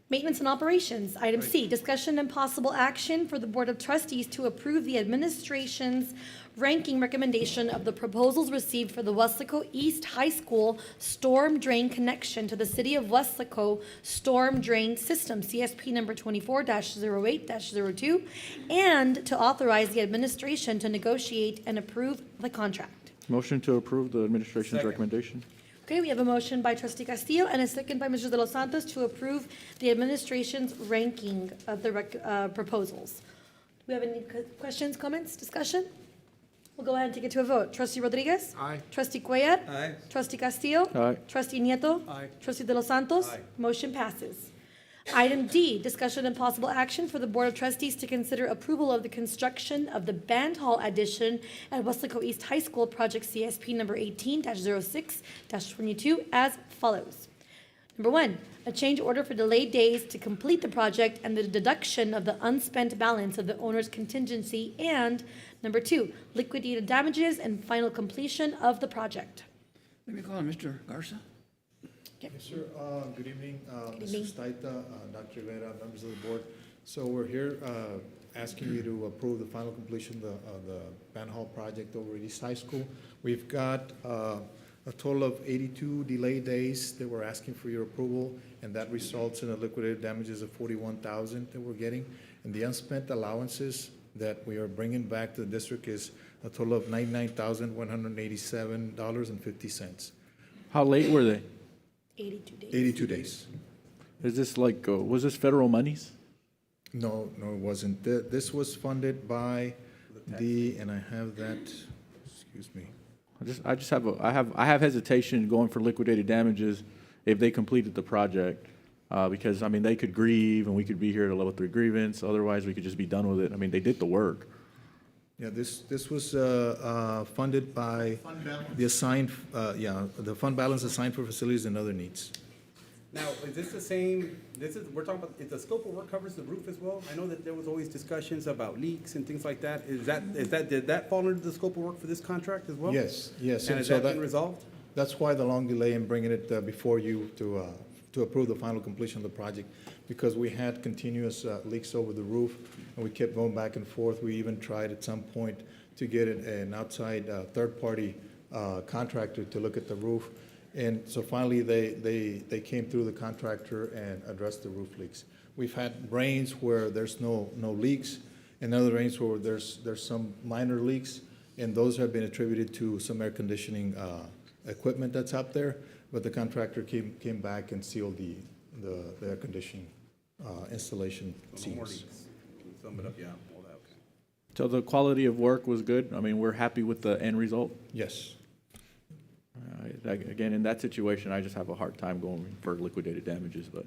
maintenance and operations. Item C, discussion and possible action for the Board of Trustees to approve the administration's ranking recommendation of the proposals received for the Weslaco East High School storm drain connection to the City of Weslaco storm drain system, CSP number 24-08-02, and to authorize the administration to negotiate and approve the contract. Motion to approve the administration's Second. recommendation. Okay, we have a motion by Trustee Castillo and a second by Mr. De Los Santos to approve the administration's ranking of the proposals. Do we have any questions, comments, discussion? We'll go ahead and take it to a vote. Trustee Rodriguez? Aye. Trustee Cuellar? Aye. Trustee Castillo? Aye. Trustee Nieto? Aye. Trustee De Los Santos? Aye. Motion passes. Item D, discussion and possible action for the Board of Trustees to consider approval of the construction of the band hall addition at Weslaco East High School, project CSP number 18-06-22 as follows. Number one, a change order for delayed days to complete the project and the deduction of the unspent balance of the owner's contingency. And number two, liquidated damages and final completion of the project. Let me call on Mr. Garza. Yes, sir. Good evening, Good evening. Mr. Staita, Dr. Rivera, members of the board. So we're here asking you to approve the final completion of the band hall project over at East High School. We've got a total of 82 delay days that we're asking for your approval, and that results in a liquidated damages of $41,000 that we're getting. And the unspent allowances that we are bringing back to the district is a total of $99,187.50. How late were they? 82 days. 82 days. Is this like, was this federal monies? No, it wasn't. This was funded by and I have that, excuse me. I have hesitation going for liquidated damages if they completed the project. Because, I mean, they could grieve and we could be here at a level 3 grievance. Otherwise, we could just be done with it. I mean, they did the work. Yeah, this was funded by the assigned, the fund balance assigned for facilities and other needs. Now, is this the same, we're talking about, if the scope of work covers the roof as well? I know that there was always discussions about leaks and things like that. Did that fall under the scope of work for this contract as well? Yes. And has so that been resolved? That's why the long delay in bringing it before you to approve the final completion of the project, because we had continuous leaks over the roof, and we kept going back and forth. We even tried at some point to get an outside third-party contractor to look at the roof. And so finally, they came through the contractor and addressed the roof leaks. We've had rains where there's no leaks, and other rains where there's some minor leaks, and those have been attributed to some air conditioning equipment that's up there. But the contractor came back and sealed the air conditioning installation So no more seams. leaks. Sum it up, yeah, all that, okay. So the quality of work was good. I mean, we're happy with the end result. Yes. Again, in that situation, I just have a hard time going for liquidated damages, but.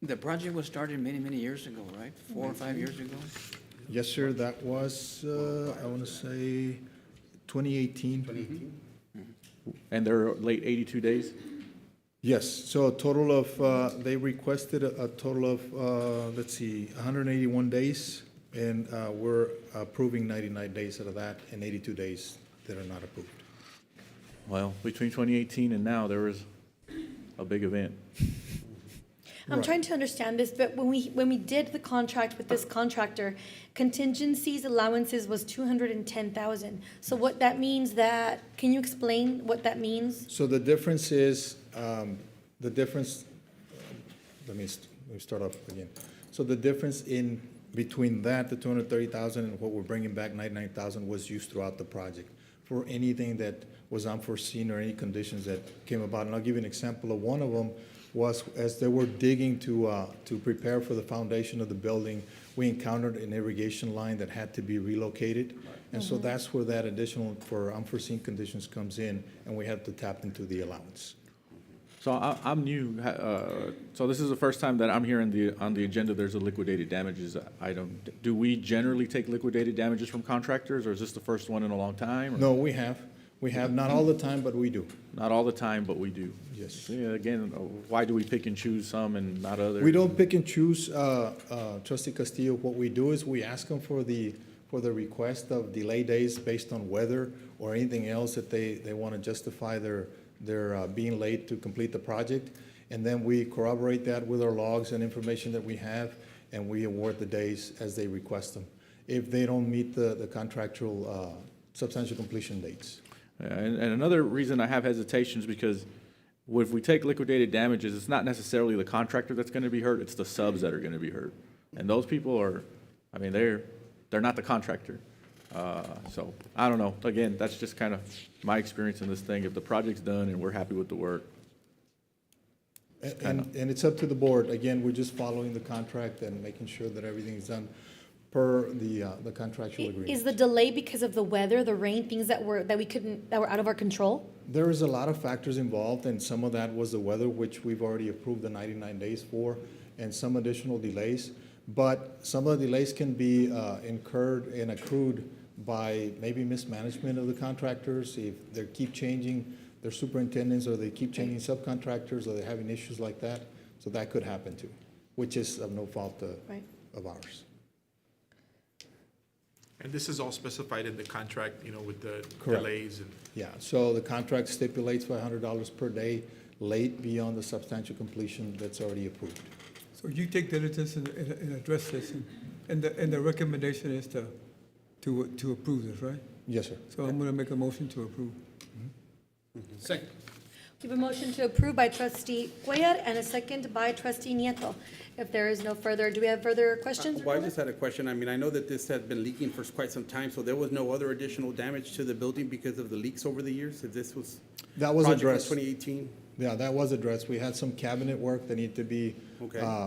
The project was started many, many years ago, right? 4 or 5 years ago? Yes, sir. That was, I want to say, 2018. And they're late 82 days? Yes, so a total of, they requested a total of, 181 days, and we're approving 99 days out of that, and 82 days that are not approved. Well, between 2018 and now, there was a big event. I'm trying to understand this, but when we did the contract with this contractor, contingencies allowances was 210,000. So what that means can you explain what that means? So the difference is, the let me start off again. So the difference in between that, the 230,000, and what we're bringing back, 99,000, was used throughout the project for anything that was unforeseen or any conditions that came about. And I'll give you an example of one of them was as they were digging to prepare for the foundation of the building, we encountered an irrigation line that had to be relocated. And so that's where that additional for unforeseen conditions comes in, and we have to tap into the allowance. So I'm new, so this is the first time that I'm hearing on the agenda, there's a liquidated damages item. Do we generally take liquidated damages from contractors, or is this the first one in a long time? Or? No, we have. We have, not all the time, but we do. Not all the time, but we do. Yes. So, yeah, again, why do we pick and choose some and not others? We don't pick and choose, Trustee Castillo. What we do is we ask them for the request of delay days based on weather or anything else that they want to justify their being late to complete the project. And then we corroborate that with our logs and information that we have, and we award the days as they request them, if they don't meet the contractual substantial completion dates. And another reason I have hesitations because if we take liquidated damages, it's not necessarily the contractor that's going to be hurt, it's the subs that are going to be hurt. And those people are, I mean, they're not the contractor. So I don't know. Again, that's just kind of my experience in this thing. If the project's done and we're happy with the work. And it's up to the board. Again, we're just following the contract and making sure that everything's done per the contractual agreement. Is the delay because of the weather, the rain, things that were out of our control? There is a lot of factors involved, and some of that was the weather, which we've already approved the 99 days for, and some additional delays. But some of the delays can be incurred and accrued by maybe mismanagement of the contractors, if they keep changing their superintendents, or they keep changing subcontractors, or they're having issues like that. So that could happen too, which is of no fault of ours. And this is all specified in the contract, you know, with the Correct. delays and. Yeah, so the contract stipulates $500 per day late beyond the substantial completion that's already approved. So you take diligence and address this, and the recommendation is to approve this, right? Yes, sir. So I'm gonna make a motion to approve. Second. We have a motion to approve by trustee Cuellar and a second by trustee Nieto. If there is no further, do we have further questions? Well, I just had a question. I mean, I know that this had been leaking for quite some time, so there was no other additional damage to the building because of the leaks over the years? If this was. That was addressed. Project was 2018? Yeah, that was addressed. We had some cabinet work that needed to be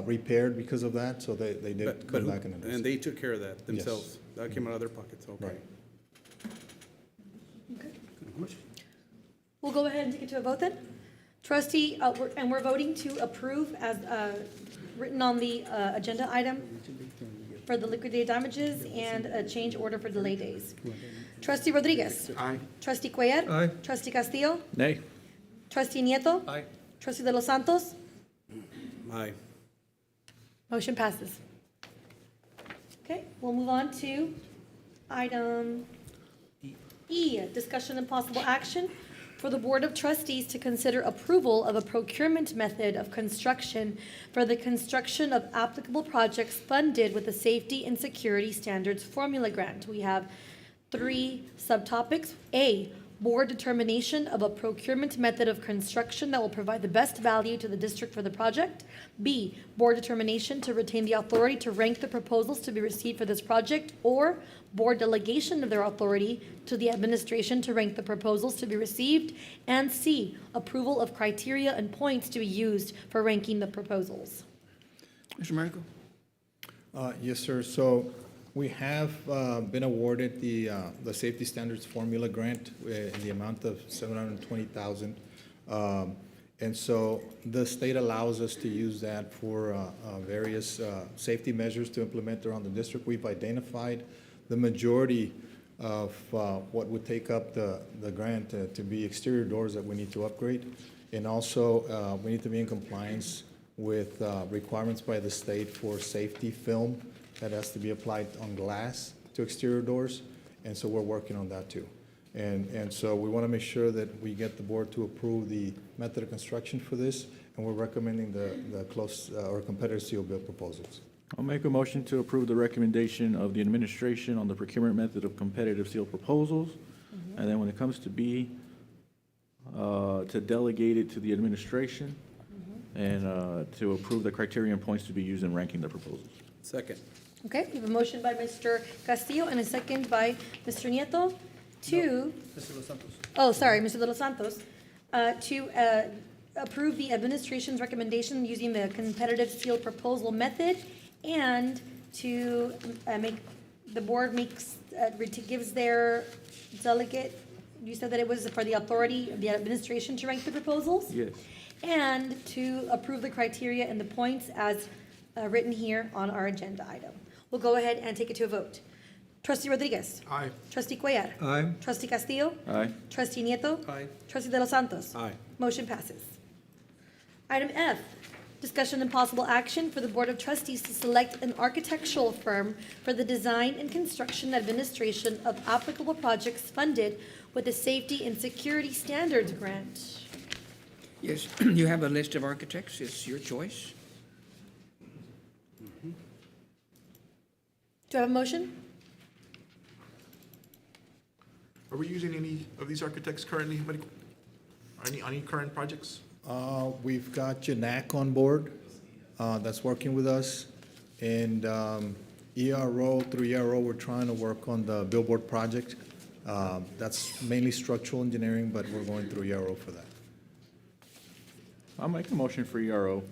repaired because of that, so they did come back and address it. And they took care of that themselves? That came out of their pockets, okay. Right. We'll go ahead and take it to a vote then. Trustee, and we're voting to approve as written on the agenda item for the liquidated damages and a change order for delay days. Trustee Rodriguez. Aye. Trustee Cuellar. Aye. Trustee Castillo. Nay. Trustee Nieto. Aye. Trustee De Los Santos. Aye. Motion passes. Okay, we'll move on to item E, discussion and possible action for the Board of Trustees to consider approval of a procurement method of construction for the construction of applicable projects funded with the Safety and Security Standards Formula Grant. We have 3 subtopics. A, board determination of a procurement method of construction that will provide the best value to the district for the project. B, board determination to retain the authority to rank the proposals to be received for this project, or board delegation of their authority to the administration to rank the proposals to be received. And C, approval of criteria and points to be used for ranking the proposals. Mr. Marico? Yes, sir. So we have been awarded the Safety Standards Formula Grant in the amount of $720,000. And so the state allows us to use that for various safety measures to implement around the district. We've identified the majority of what would take up the grant to be exterior doors that we need to upgrade. And also, we need to be in compliance with requirements by the state for safety film that has to be applied on glass to exterior doors. And so we're working on that too. And so we want to make sure that we get the board to approve the method of construction for this, and we're recommending the close or competitive seal bid proposals. I'll make a motion to approve the recommendation of the administration on the procurement method of competitive seal proposals. And then when it comes to B, to delegate it to the administration. and to approve the criterion points to be used in ranking the proposals. Second. Okay, we have a motion by Mr. Castillo and a second by Mr. Nieto to, Mr. Los Santos. oh, sorry, Mr. De Los Santos, to approve the administration's recommendation using the competitive sealed proposal method and to make, the board makes, gives their delegate, you said that it was for the authority of the administration to rank the proposals? Yes. And to approve the criteria and the points as written here on our agenda item. We'll go ahead and take it to a vote. Trustee Rodriguez? Aye. Trustee Cuellar? Aye. Trustee Castillo? Aye. Trustee Nieto? Aye. Trustee De Los Santos? Aye. Motion passes. Item F, discussion and possible action for the Board of Trustees to select an architectural firm for the design and construction administration of applicable projects funded with the Safety and Security Standards Grant. Yes, you have a list of architects. It's your choice. Do I have a motion? Are we using any of these architects currently? Any current projects? We've got Janak on board, that's working with us. And through ERO, we're trying to work on the billboard project. That's mainly structural engineering, but we're going through ERO for that. I'll make a motion for ERO.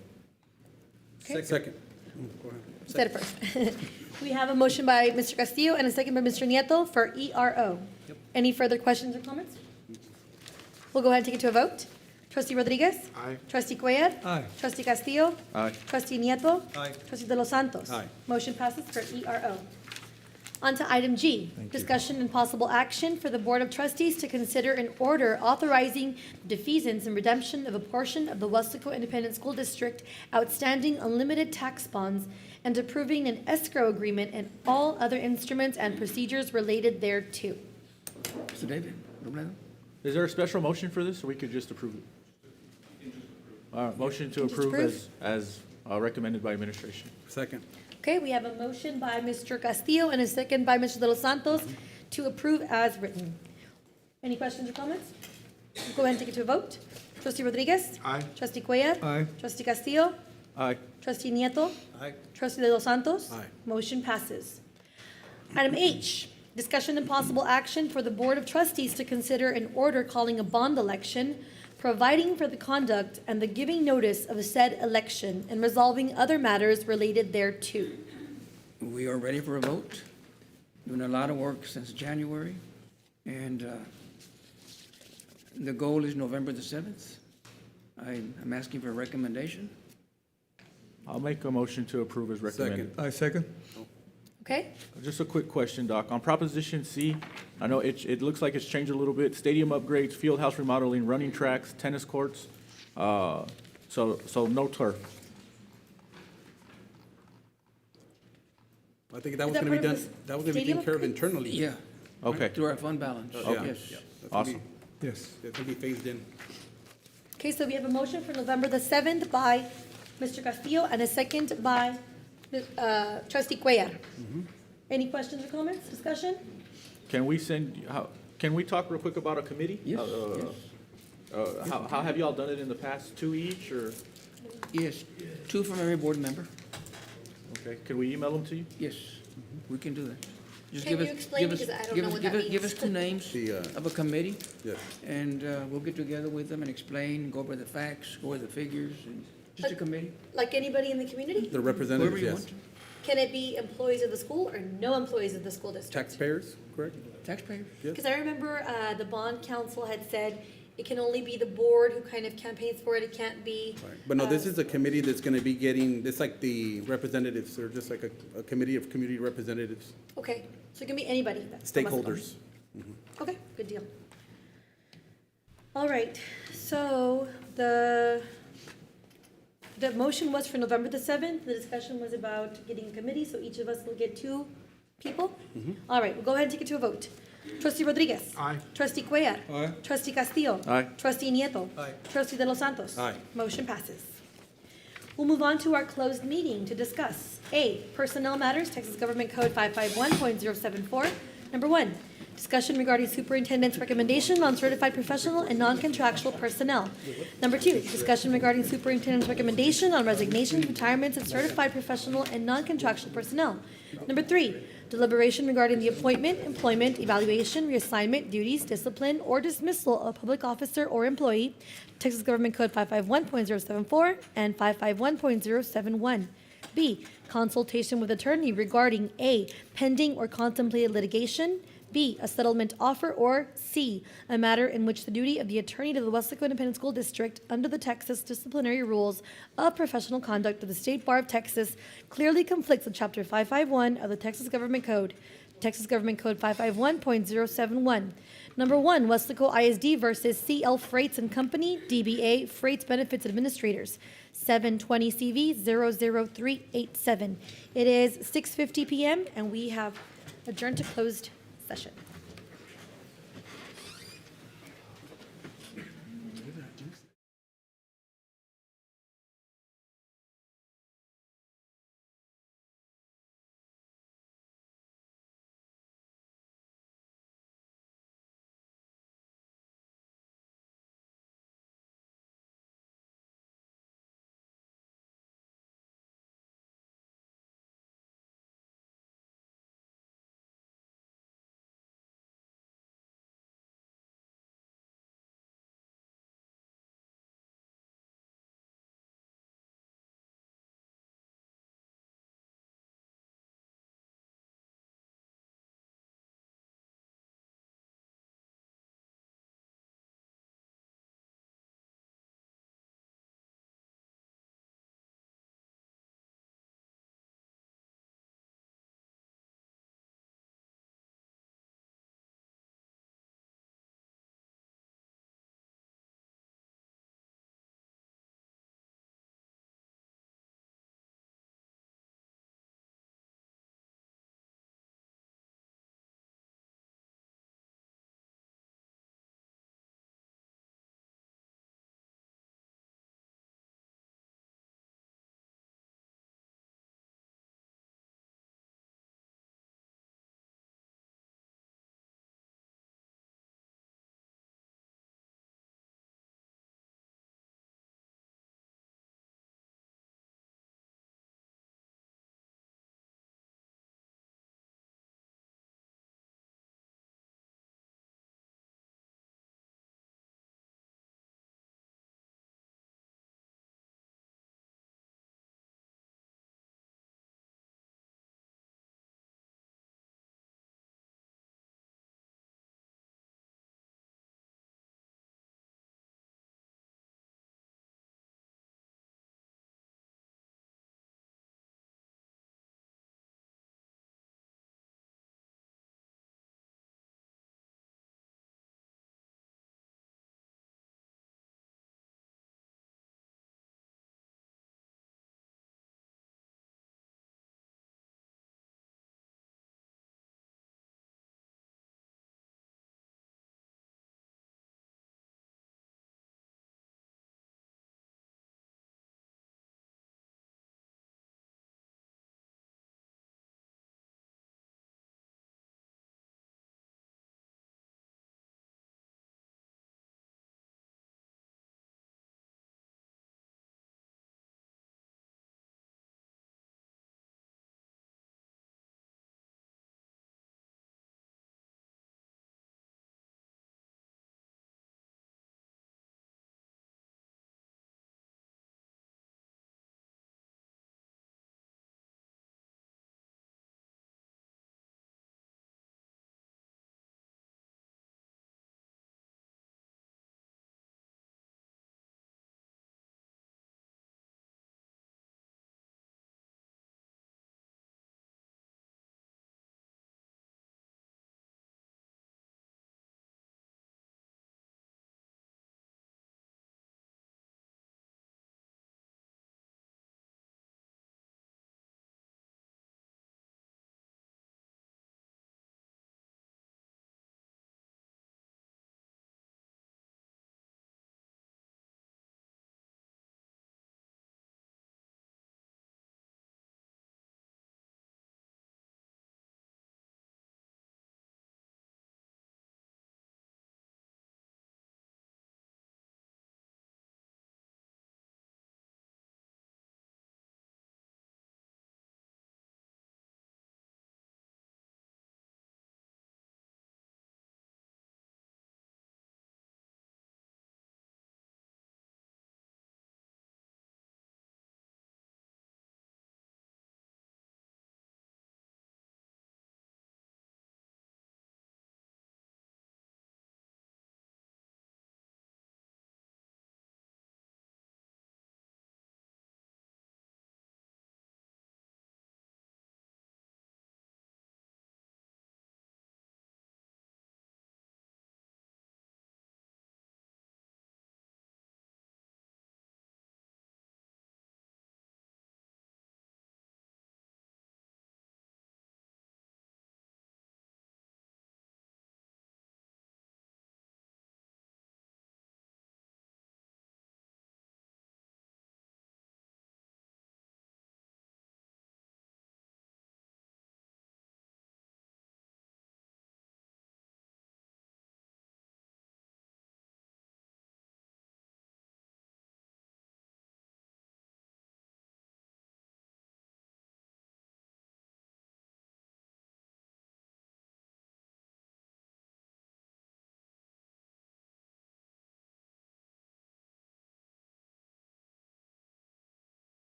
Second. Said it first. We have a motion by Mr. Castillo and a second by Mr. Nieto for ERO. Any further questions or comments? We'll go ahead and take it to a vote. Trustee Rodriguez? Aye. Trustee Cuellar? Aye. Trustee Castillo? Aye. Trustee Nieto? Aye. Trustee De Los Santos? Aye. Motion passes for ERO. On to item G, discussion and possible action for the Board of Trustees to consider an order authorizing defeasance and redemption of a portion of the Weslaco Independent School District outstanding unlimited tax bonds and approving an escrow agreement and all other instruments and procedures related thereto. Mr. David Robledo? Is there a special motion for this, or we could just approve it? Motion to Just approve approve? as recommended by administration. Second. Okay, we have a motion by Mr. Castillo and a second by Mr. De Los Santos to approve as written. Any questions or comments? We'll go ahead and take it to a vote. Trustee Rodriguez? Aye. Trustee Cuellar? Aye. Trustee Castillo? Aye. Trustee Nieto? Aye. Trustee De Los Santos? Aye. Motion passes. Item H, discussion and possible action for the Board of Trustees to consider an order calling a bond election, providing for the conduct and the giving notice of said election, and resolving other matters related thereto. We are ready for a vote. Doing a lot of work since January, and the goal is November the 7th. I'm asking for a recommendation. I'll make a motion to approve as recommended. Aye, second. Okay? Just a quick question, Doc. On Proposition C, I know it looks like it's changed a little bit. Stadium upgrades, field house remodeling, running tracks, tennis courts, so no turf. I think that was Is that gonna be part of done, the that was gonna be stadium taken care of upgrades? internally. Yeah. Okay. Through our fund balance. Yeah. Yes. Yeah. That's gonna be- Awesome. Yes. It's gonna be phased in. Okay, so we have a motion for November the 7th by Mr. Castillo and a second by Trustee Cuellar. Any questions or comments, discussion? Can we talk real quick about a committee? Yes, How have y'all done it in the past? 2 each, or? Yes, 2 from every board member. Okay, could we email them to you? Yes, we can do that. Just Can give you us- explain, give us- because I don't give know us- what give that us- Give us means. 2 names The, of a committee, yes. and we'll get together with them and explain, go over the facts, go over the figures, and just a committee. Like anybody in the community? The Whoever representatives, you yes. want to. Can it be employees of the school or no employees of the school district? Taxpayers, correct? Taxpayers. Yes. Because I remember the bond council had said it can only be the board who kind of campaigns for it. It can't be. Right. But no, this is a committee that's gonna be getting, it's like the representatives, or just like a committee of community representatives, Okay, so it can be anybody. That's from West stakeholders. Okay, good deal. All right, so the motion was for November the 7th. The discussion was about getting a committee, so each of us will get 2 people. All right, we'll go ahead and take it to a vote. Trustee Rodriguez? Aye. Trustee Cuellar? Aye. Trustee Castillo? Aye. Trustee Nieto? Aye. Trustee De Los Santos? Aye. Motion passes. We'll move on to our closed meeting to discuss A, personnel matters, Texas Government Code 551.074. Number 1, discussion regarding superintendent's recommendation on certified professional and non-contractual personnel. Number 2, discussion regarding superintendent's recommendation on resignations, retirements of certified professional and non-contractual personnel. Number 3, deliberation regarding the appointment, employment, evaluation, reassignment, duties, discipline, or dismissal of public officer or employee, Texas Government Code 551.074 and 551.071. B, consultation with attorney regarding A, pending or contemplated litigation, B, a settlement offer, or C, a matter in which the duty of the attorney to the Weslaco Independent School District under the Texas disciplinary rules of professional conduct of the State Bar of Texas clearly conflicts with Chapter 551 of the Texas Government Code, Texas Government Code 551.071. Number 1, Weslaco ISD versus CL Freights and Company, DBA Freights Benefits Administrators, 720 CV 00387. It is 6:50 p.m. and we have adjourned to closed session.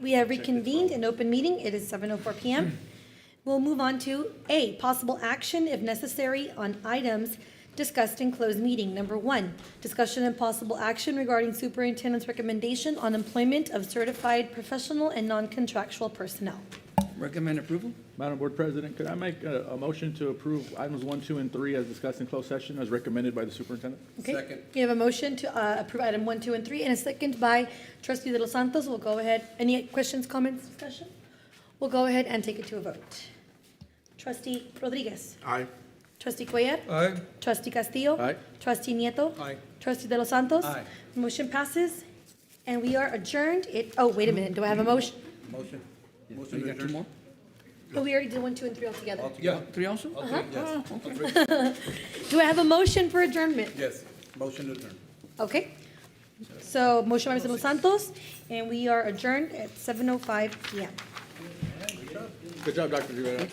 we have reconvened in open meeting. It is 7:04 PM. We'll move on to A, possible action if necessary on items discussed in closed meeting. Number 1, discussion and possible action regarding superintendent's recommendation on employment of certified professional and non-contractual personnel. Recommend approval? Madam Board President, could I make a motion to approve items 1, 2, and 3 as discussed in closed session as recommended by the superintendent? Okay. Second. We have a motion to approve item 1, 2, and 3, and a second by trustee De Los Santos. We'll go ahead. Any questions, comments, discussion? We'll go ahead and take it to a vote. Trustee Rodriguez. Aye. Trustee Cuellar. Aye. Trustee Castillo. Aye. Trustee Nieto. Aye. Trustee De Los Santos. Aye. Motion passes, and we are adjourned. Oh, wait a minute. Do I have a motion? Motion. Oh, Motion you to got two adjourn. more? Oh, we already did 1, 2, and 3 altogether. Yeah. 3 also? Yes. Do I have a motion for adjournment? Yes. Motion to adjourn. Okay. So motion by Mr. Los Santos, and we are adjourned at 7:05 PM. Good job, Dr. Rivera.